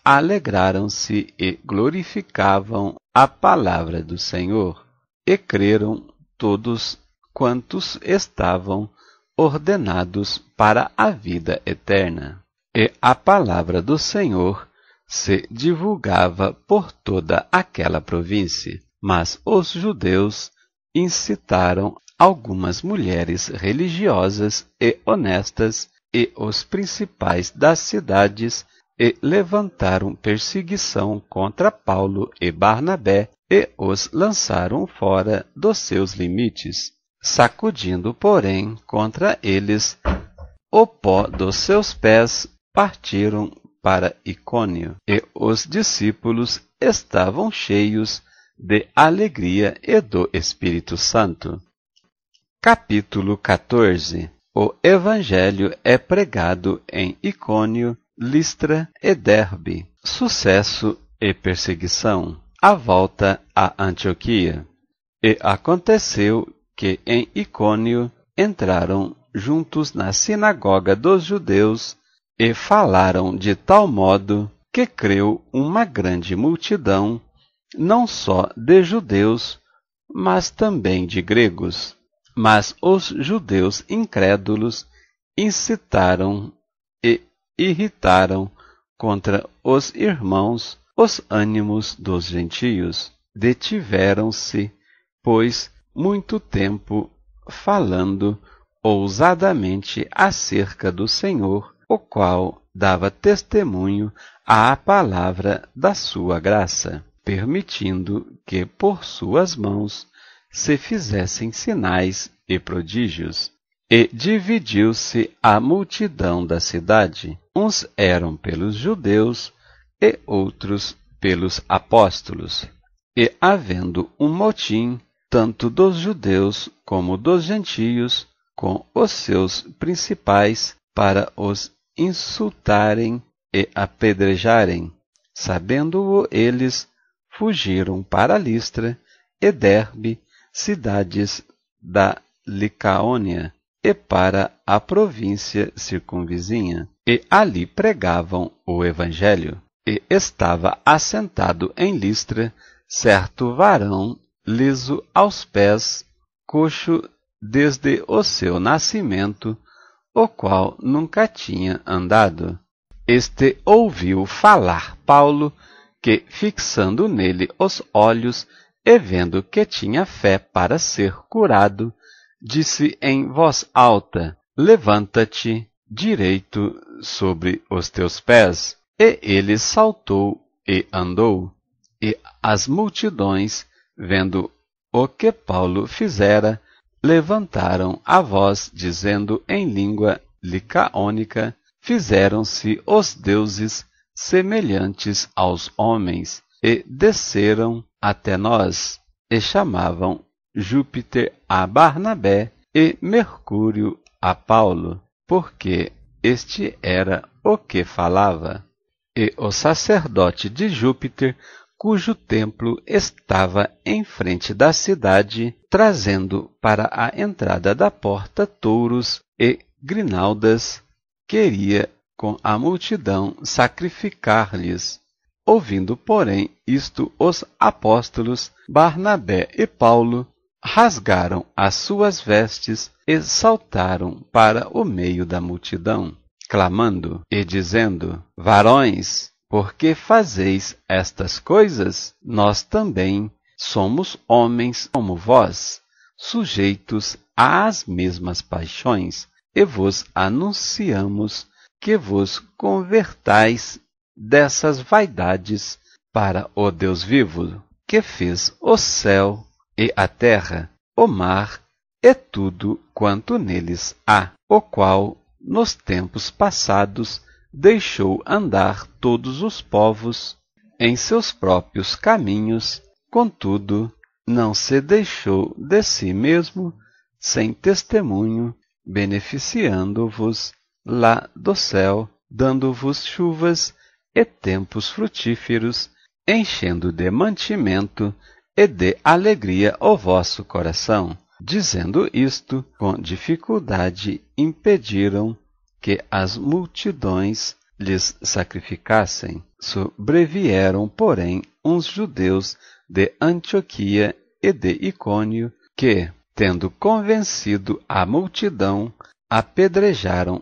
alegraram-se e glorificavam a palavra do Senhor. E creram todos quantos estavam ordenados para a vida eterna. E a palavra do Senhor se divulgava por toda aquela província. Mas os judeus incitaram algumas mulheres religiosas e honestas e os principais das cidades e levantaram perseguição contra Paulo e Barnabé e os lançaram fora dos seus limites, sacudindo, porém, contra eles o pó dos seus pés, partiram para Icônio. E os discípulos estavam cheios de alegria e do Espírito Santo. Capítulo 14. O Evangelho é pregado em Icônio, Listra e Derbe. Sucesso e perseguição. A volta a Antioquia. E aconteceu que em Icônio entraram juntos na sinagoga dos judeus e falaram de tal modo que creu uma grande multidão, não só de judeus, mas também de gregos. Mas os judeus incrédulos incitaram e irritaram contra os irmãos os ânimos dos gentios. Detiveram-se, pois, muito tempo falando ousadamente acerca do Senhor, o qual dava testemunho à palavra da sua graça, permitindo que por suas mãos se fizessem sinais e prodígios. E dividiu-se a multidão da cidade. Uns eram pelos judeus e outros pelos apóstolos. E havendo um motim, tanto dos judeus como dos gentios, com os seus principais, para os insultarem e apedrejarem. Sabendo-o eles, fugiram para Listra e Derbe, cidades da Licaônia, e para a província circunvizinha, e ali pregavam o Evangelho. E estava assentado em Listra certo varão, liso aos pés, coxo desde o seu nascimento, o qual nunca tinha andado. Este ouviu falar Paulo, que, fixando nele os olhos e vendo que tinha fé para ser curado, disse em voz alta: levanta-te direito sobre os teus pés. E ele saltou e andou. E as multidões, vendo o que Paulo fizera, levantaram a voz, dizendo em língua licaônica: fizeram-se os deuses semelhantes aos homens, e desceram até nós, e chamavam Júpiter a Barnabé e Mercúrio a Paulo, porque este era o que falava. E o sacerdote de Júpiter, cujo templo estava em frente da cidade, trazendo para a entrada da porta touros e grinaldas, queria com a multidão sacrificar-lhes. Ouvindo, porém, isto, os apóstolos Barnabé e Paulo rasgaram as suas vestes e saltaram para o meio da multidão, clamando e dizendo: Varões, por que fazeis estas coisas? Nós também somos homens como vós, sujeitos às mesmas paixões, e vos anunciamos que vos convertais dessas vaidades para o Deus vivo, que fez o céu e a terra, o mar e tudo quanto neles há, o qual, nos tempos passados, deixou andar todos os povos em seus próprios caminhos, contudo, não se deixou de si mesmo sem testemunho, beneficiando-vos lá do céu, dando-vos chuvas e tempos frutíferos, enchendo de mantimento e de alegria o vosso coração. Dizendo isto, com dificuldade impediram que as multidões lhes sacrificassem. Sobrevieram, porém, uns judeus de Antioquia e de Icônio, que, tendo convencido a multidão, apedrejaram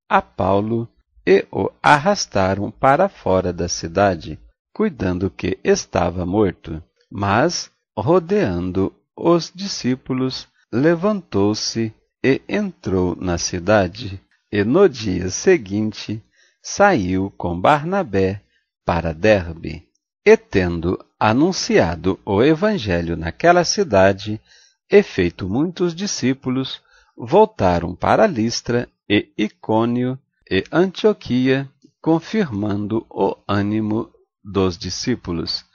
a Paulo e o arrastaram para fora da cidade, cuidando que estava morto. Mas, rodeando os discípulos, levantou-se e entrou na cidade, e no dia seguinte saiu com Barnabé para Derbe. E tendo anunciado o evangelho naquela cidade e feito muitos discípulos, voltaram para Listra e Icônio e Antioquia, confirmando o ânimo dos discípulos,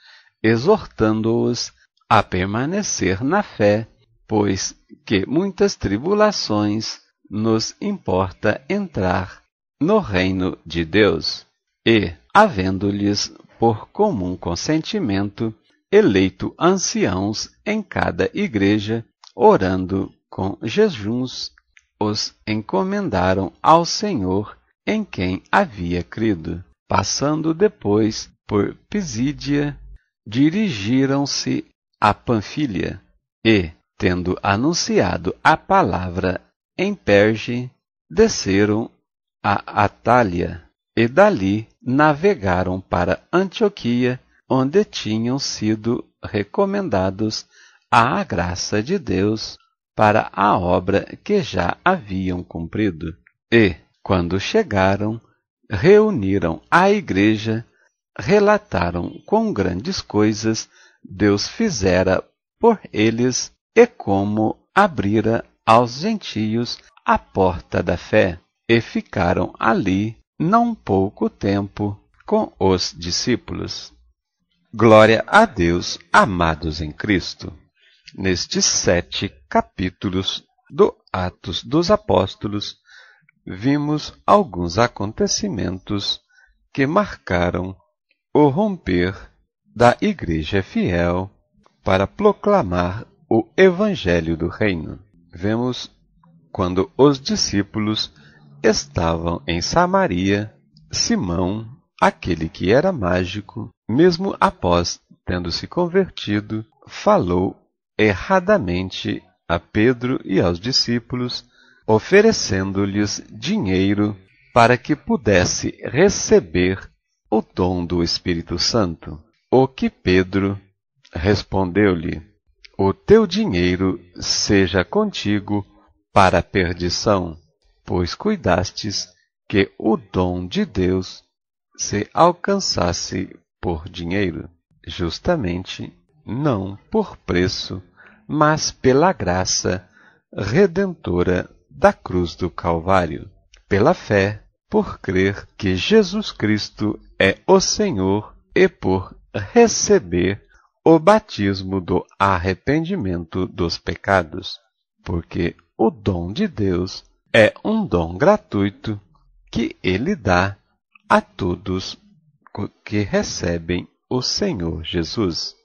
exortando-os a permanecer na fé, pois que muitas tribulações nos importa entrar no reino de Deus. E, havendo-lhes por comum consentimento eleito anciãos em cada igreja, orando com jejuns, os encomendaram ao Senhor em quem havia crido. Passando depois por Pisídia, dirigiram-se a Panfilha e, tendo anunciado a palavra em Perge, desceram a Atália e dali navegaram para Antioquia, onde tinham sido recomendados à graça de Deus para a obra que já haviam cumprido. E, quando chegaram, reuniram a igreja, relataram quão grandes coisas Deus fizera por eles e como abrira aos gentios a porta da fé, e ficaram ali não pouco tempo com os discípulos. Glória a Deus, amados em Cristo. Nestes 7 capítulos do Atos dos Apóstolos, vimos alguns acontecimentos que marcaram o romper da Igreja fiel para proclamar o Evangelho do Reino. Vemos quando os discípulos estavam em Samaria, Simão, aquele que era mágico, mesmo após tendo se convertido, falou erradamente a Pedro e aos discípulos, oferecendo-lhes dinheiro para que pudesse receber o dom do Espírito Santo. O que Pedro respondeu-lhe: o teu dinheiro seja contigo para a perdição, pois cuidastes que o dom de Deus se alcançasse por dinheiro, justamente não por preço, mas pela graça redentora da cruz do Calvário, pela fé, por crer que Jesus Cristo é o Senhor e por receber o batismo do arrependimento dos pecados, porque o dom de Deus é um dom gratuito que Ele dá a todos que recebem o Senhor Jesus.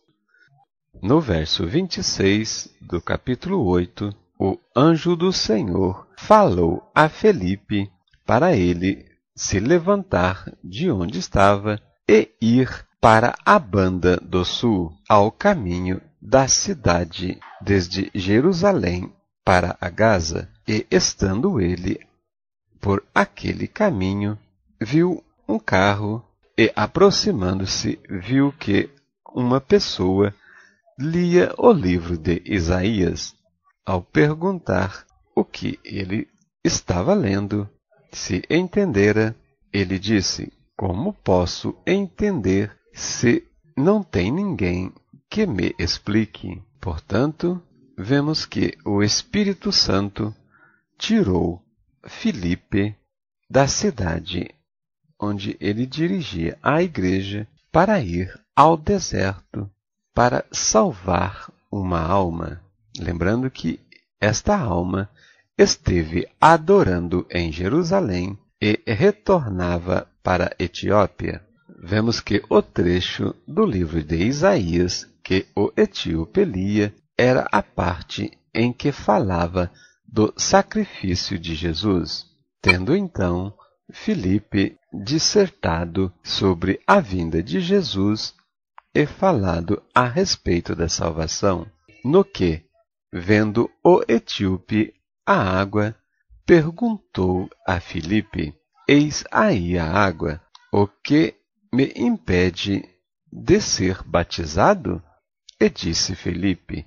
No verso 26 do capítulo 8, o anjo do Senhor falou a Felipe para ele se levantar de onde estava e ir para a banda do sul, ao caminho da cidade, desde Jerusalém para a Gaza. E estando ele por aquele caminho, viu um carro e, aproximando-se, viu que uma pessoa lia o livro de Isaías. Ao perguntar o que ele estava lendo, se entendera, ele disse: como posso entender se não tem ninguém que me explique? Portanto, vemos que o Espírito Santo tirou Filipe da cidade onde ele dirigia a igreja para ir ao deserto para salvar uma alma. Lembrando que esta alma esteve adorando em Jerusalém e retornava para a Etiópia. Vemos que o trecho do livro de Isaías que o etíope lia era a parte em que falava do sacrifício de Jesus. Tendo então Filipe dissertado sobre a vinda de Jesus e falado a respeito da salvação, no que, vendo o etíope a água, perguntou a Filipe: eis aí a água, o que me impede de ser batizado? E disse Filipe: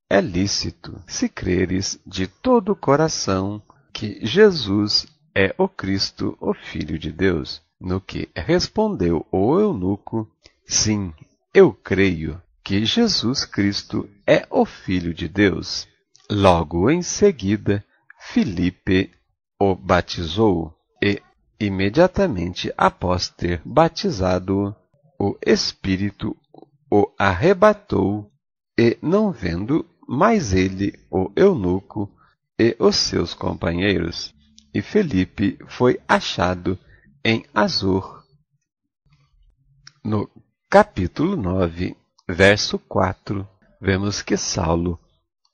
é lícito, se creres de todo o coração que Jesus é o Cristo, o Filho de Deus. No que respondeu o eunuco: sim, eu creio que Jesus Cristo é o Filho de Deus. Logo em seguida, Filipe o batizou e, imediatamente após ter batizado-o, o Espírito o arrebatou e, não vendo mais ele o eunuco e os seus companheiros, e Filipe foi achado em Azor. No capítulo 9, verso 4, vemos que Saulo,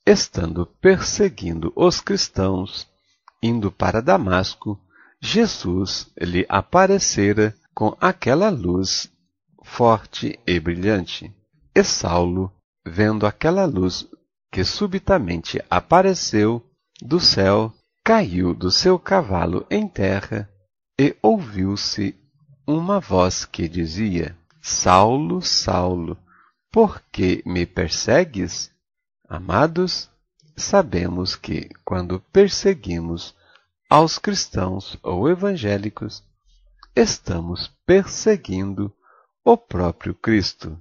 estando perseguindo os cristãos, indo para Damasco, Jesus lhe aparecera com aquela luz forte e brilhante. E Saulo, vendo aquela luz que subitamente apareceu do céu, caiu do seu cavalo em terra, e ouviu-se uma voz que dizia: Saulo, Saulo, por que me persegues? Amados, sabemos que, quando perseguimos aos cristãos ou evangélicos, estamos perseguindo o próprio Cristo,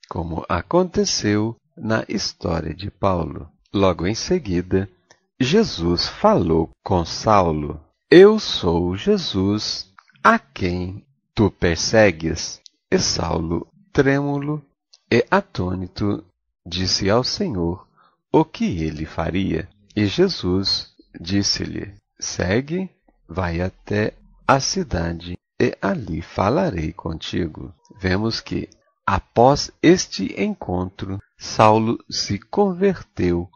como aconteceu na história de Paulo. Logo em seguida, Jesus falou com Saulo: Eu sou Jesus, a quem tu persegues. E Saulo, trêmulo e atônito, disse ao Senhor o que ele faria. E Jesus disse-lhe: Segue, vai até a cidade, e ali falarei contigo. Vemos que, após este encontro, Saulo se converteu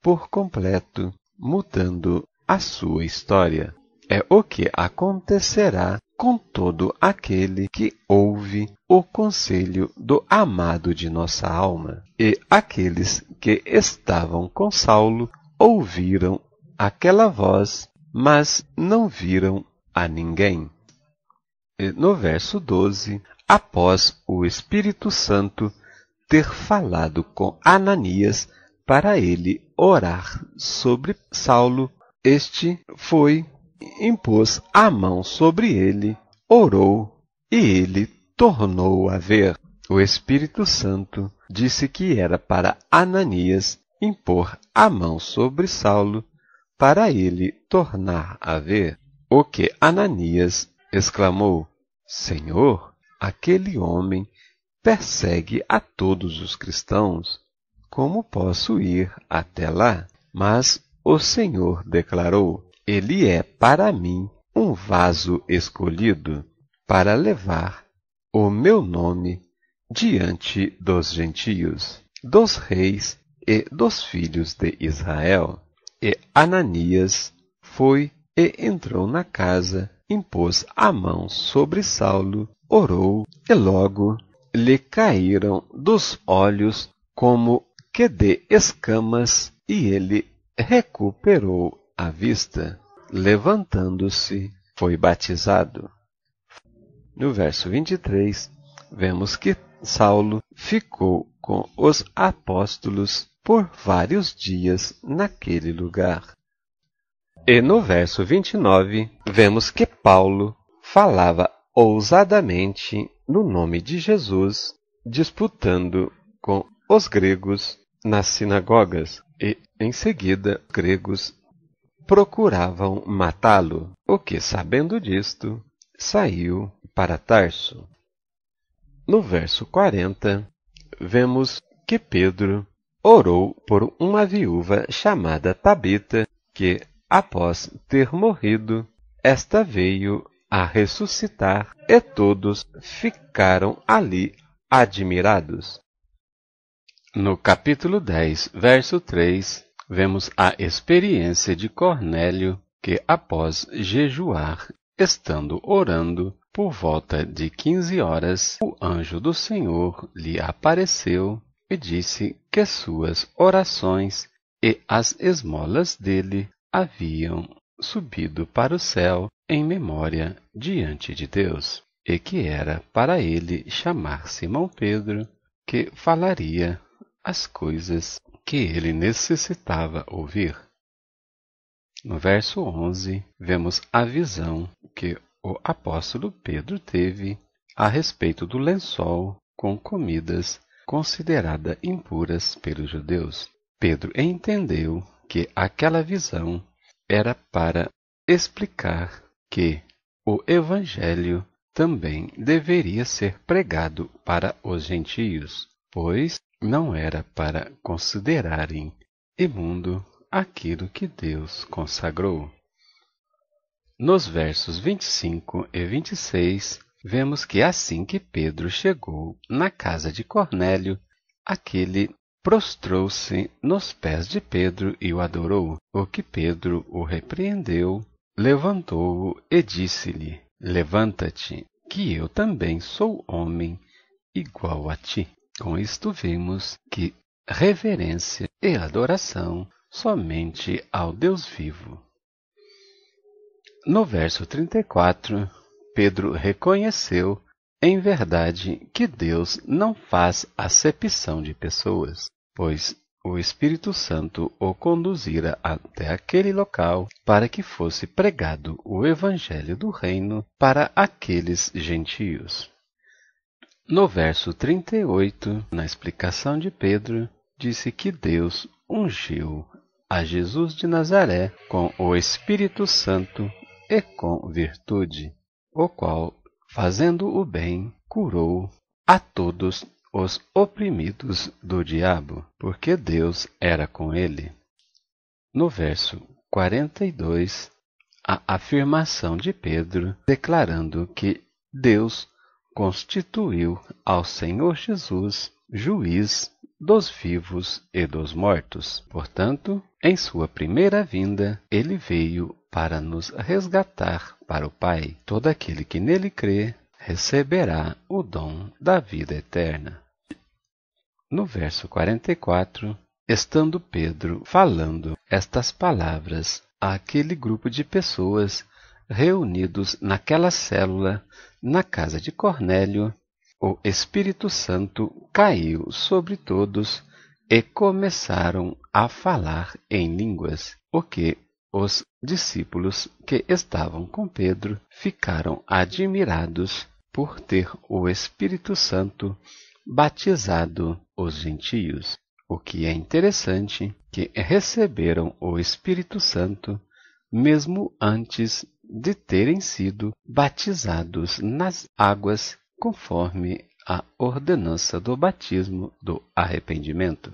por completo, mudando a sua história. É o que acontecerá com todo aquele que ouve o conselho do amado de nossa alma. E aqueles que estavam com Saulo ouviram aquela voz, mas não viram a ninguém. E no verso 12, após o Espírito Santo ter falado com Ananias para ele orar sobre Saulo, este foi, impôs a mão sobre ele, orou, e ele tornou a ver. O Espírito Santo disse que era para Ananias impor a mão sobre Saulo, para ele tornar a ver. O que Ananias exclamou: Senhor, aquele homem persegue a todos os cristãos. Como posso ir até lá? Mas o Senhor declarou: Ele é para mim um vaso escolhido para levar o meu nome diante dos gentios, dos reis e dos filhos de Israel. E Ananias foi e entrou na casa impôs a mão sobre Saulo, orou, e logo lhe caíram dos olhos como que de escamas, e ele recuperou a vista. Levantando-se, foi batizado. No verso 23, vemos que Saulo ficou com os apóstolos por vários dias naquele lugar. E no verso 29, vemos que Paulo falava ousadamente no nome de Jesus, disputando com os gregos nas sinagogas, e em seguida os gregos procuravam matá-lo, o que, sabendo disto, saiu para Tarso. No verso 40, vemos que Pedro orou por uma viúva chamada Tabita, que, após ter morrido, esta veio a ressuscitar, e todos ficaram ali admirados. No capítulo 10, verso 3, vemos a experiência de Cornélio, que, após jejuar, estando orando, por volta de 15 horas, o anjo do Senhor lhe apareceu e disse que suas orações e as esmolas dele haviam subido para o céu em memória diante de Deus, e que era para ele chamar Simão Pedro, que falaria as coisas que ele necessitava ouvir. No verso 11, vemos a visão que o apóstolo Pedro teve a respeito do lençol com comidas consideradas impuras pelos judeus. Pedro entendeu que aquela visão era para explicar que o evangelho também deveria ser pregado para os gentios, pois não era para considerarem imundo aquilo que Deus consagrou. Nos versos 25 e 26, vemos que assim que Pedro chegou na casa de Cornélio, aquele prostrou-se nos pés de Pedro e o adorou, o que Pedro o repreendeu, levantou-o e disse-lhe: Levanta-te, que eu também sou homem igual a ti. Com isto vemos que reverência e adoração somente ao Deus vivo. No verso 34, Pedro reconheceu em verdade que Deus não faz acepção de pessoas, pois o Espírito Santo o conduzira até aquele local para que fosse pregado o Evangelho do Reino para aqueles gentios. No verso 38, na explicação de Pedro, disse que Deus ungiu a Jesus de Nazaré com o Espírito Santo e com virtude, o qual, fazendo o bem, curou a todos os oprimidos do diabo, porque Deus era com ele. No verso 42, a afirmação de Pedro, declarando que Deus constituiu ao Senhor Jesus juiz dos vivos e dos mortos. Portanto, em sua primeira vinda, ele veio para nos resgatar para o Pai. Todo aquele que nele crê receberá o dom da vida eterna. No verso 44, estando Pedro falando estas palavras àquele grupo de pessoas reunidos naquela célula na casa de Cornélio, o Espírito Santo caiu sobre todos e começaram a falar em línguas, o que os discípulos que estavam com Pedro ficaram admirados por ter o Espírito Santo batizado os gentios. O que é interessante, que receberam o Espírito Santo mesmo antes de terem sido batizados nas águas conforme a ordenança do batismo do arrependimento.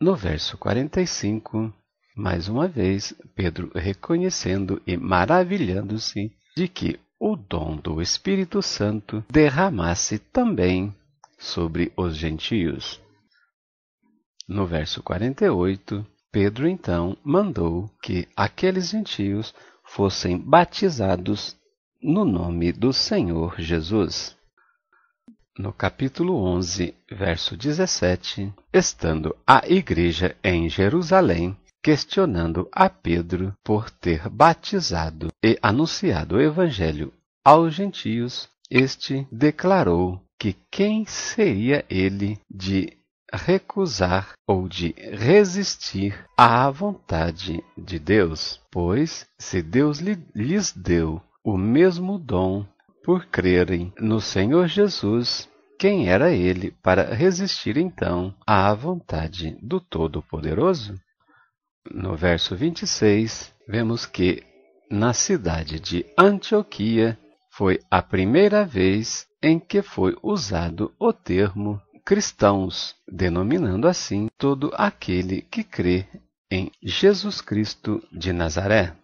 No verso 45, mais uma vez, Pedro reconhecendo e maravilhando-se de que o dom do Espírito Santo derramasse também sobre os gentios. No verso 48, Pedro então mandou que aqueles gentios fossem batizados no nome do Senhor Jesus. No capítulo 11, verso 17, estando a igreja em Jerusalém, questionando a Pedro por ter batizado e anunciado o evangelho aos gentios, este declarou que quem seria ele de recusar ou de resistir à vontade de Deus, pois se Deus lhes deu o mesmo dom por crerem no Senhor Jesus, quem era ele para resistir então à vontade do Todo-Poderoso? No verso 26, vemos que na cidade de Antioquia foi a primeira vez em que foi usado o termo cristãos, denominando assim todo aquele que crê em Jesus Cristo de Nazaré.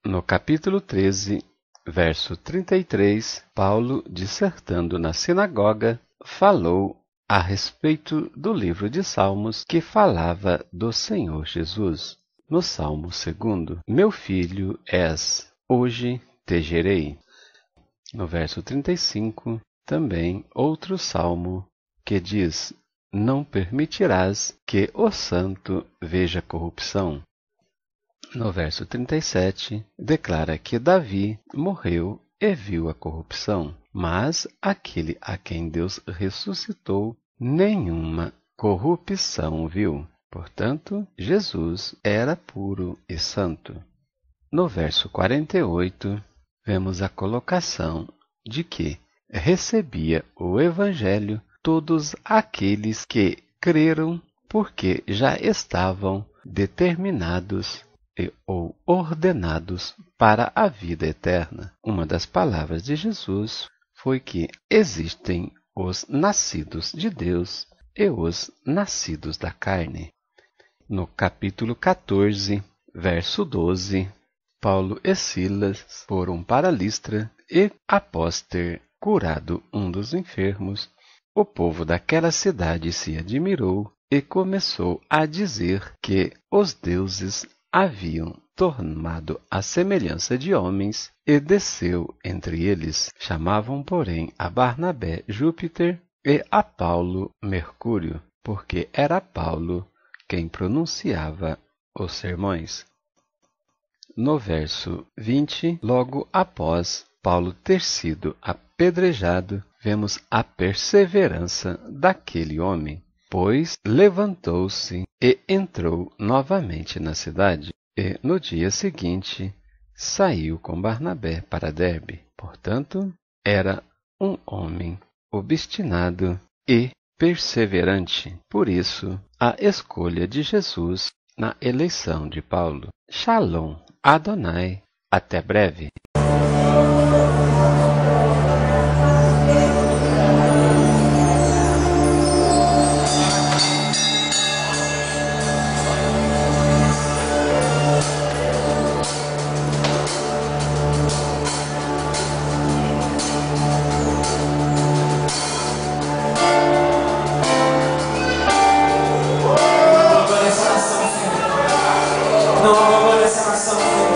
No capítulo 13, verso 33, Paulo, dissertando na sinagoga, falou a respeito do livro de Salmos que falava do Senhor Jesus. No Salmo 2, meu filho és, hoje te gerei. No verso 35, também outro salmo que diz, não permitirás que o santo veja corrupção. No verso 37, declara que Davi morreu e viu a corrupção, mas aquele a quem Deus ressuscitou, nenhuma corrupção viu. Portanto, Jesus era puro e santo. No verso 48, vemos a colocação de que recebia o Evangelho todos aqueles que creram porque já estavam determinados ou ordenados para a vida eterna. Uma das palavras de Jesus foi que existem os nascidos de Deus e os nascidos da carne. No capítulo 14, verso 12, Paulo e Silas foram para Listra e, após ter curado um dos enfermos, o povo daquela cidade se admirou e começou a dizer que os deuses haviam tornado a semelhança de homens e desceu entre eles. Chamavam, porém, a Barnabé Júpiter e a Paulo Mercúrio, porque era Paulo quem pronunciava os sermões. No verso 20, logo após Paulo ter sido apedrejado, vemos a perseverança daquele homem, pois levantou-se e entrou novamente na cidade, e no dia seguinte saiu com Barnabé para Derbe. Portanto, era um homem obstinado e perseverante. Por isso, a escolha de Jesus na eleição de Paulo. Shalom, Adonai, até breve.
Não aborreça a nação, Senhor.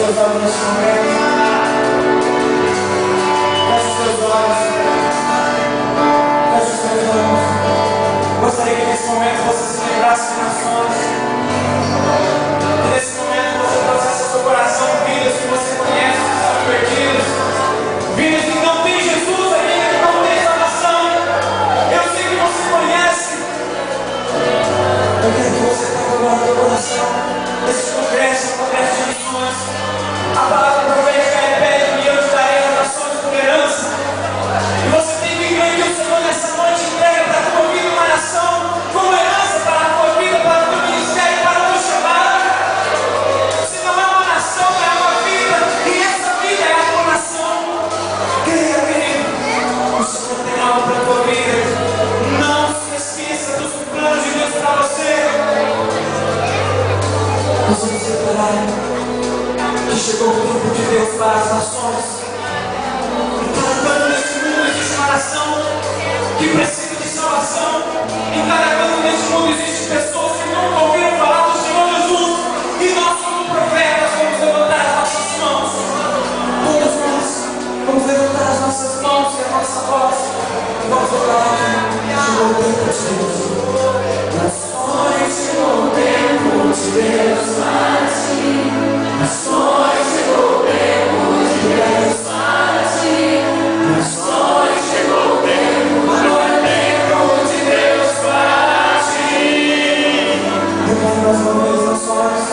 seus olhos nesse momento. Feche os seus olhos. Feche os seus olhos. Gostaria que nesse momento você se lembrasse de nações. Que nesse momento você trouxesse ao seu coração vidas que você conhece, que estão perdidas. Vidas que não têm Jesus ainda, que não têm salvação. Eu sei que você conhece. Eu quero que você traga agora no teu coração esse congresso de missões. A palavra profética é pede e eu te darei a oração de esperança. E você tem que entender que o Senhor nessa noite entrega para a tua vida uma nação como herança para a tua vida, para o teu ministério, para o teu chamado. Se não é uma nação, é uma vida. E essa vida é a tua nação. Creia, querido. O Senhor tem algo para a tua vida. Não se esqueça dos planos de Deus para você. Nós vamos declarar que chegou o tempo de Deus para as nações. Em cada canto desse mundo existe uma nação que precisa de salvação. Em cada canto desse mundo existem pessoas que nunca ouviram falar do Senhor Jesus. E nós, como profetas, vamos levantar as nossas mãos. Todos nós vamos levantar as nossas mãos e a nossa voz. E vamos declarar que chegou o tempo de Deus. Nações, chegou o tempo de Deus para ti. Nações, chegou o tempo de Deus para ti. Nações, chegou o tempo de Deus para ti. Eu quero mais uma vez nações.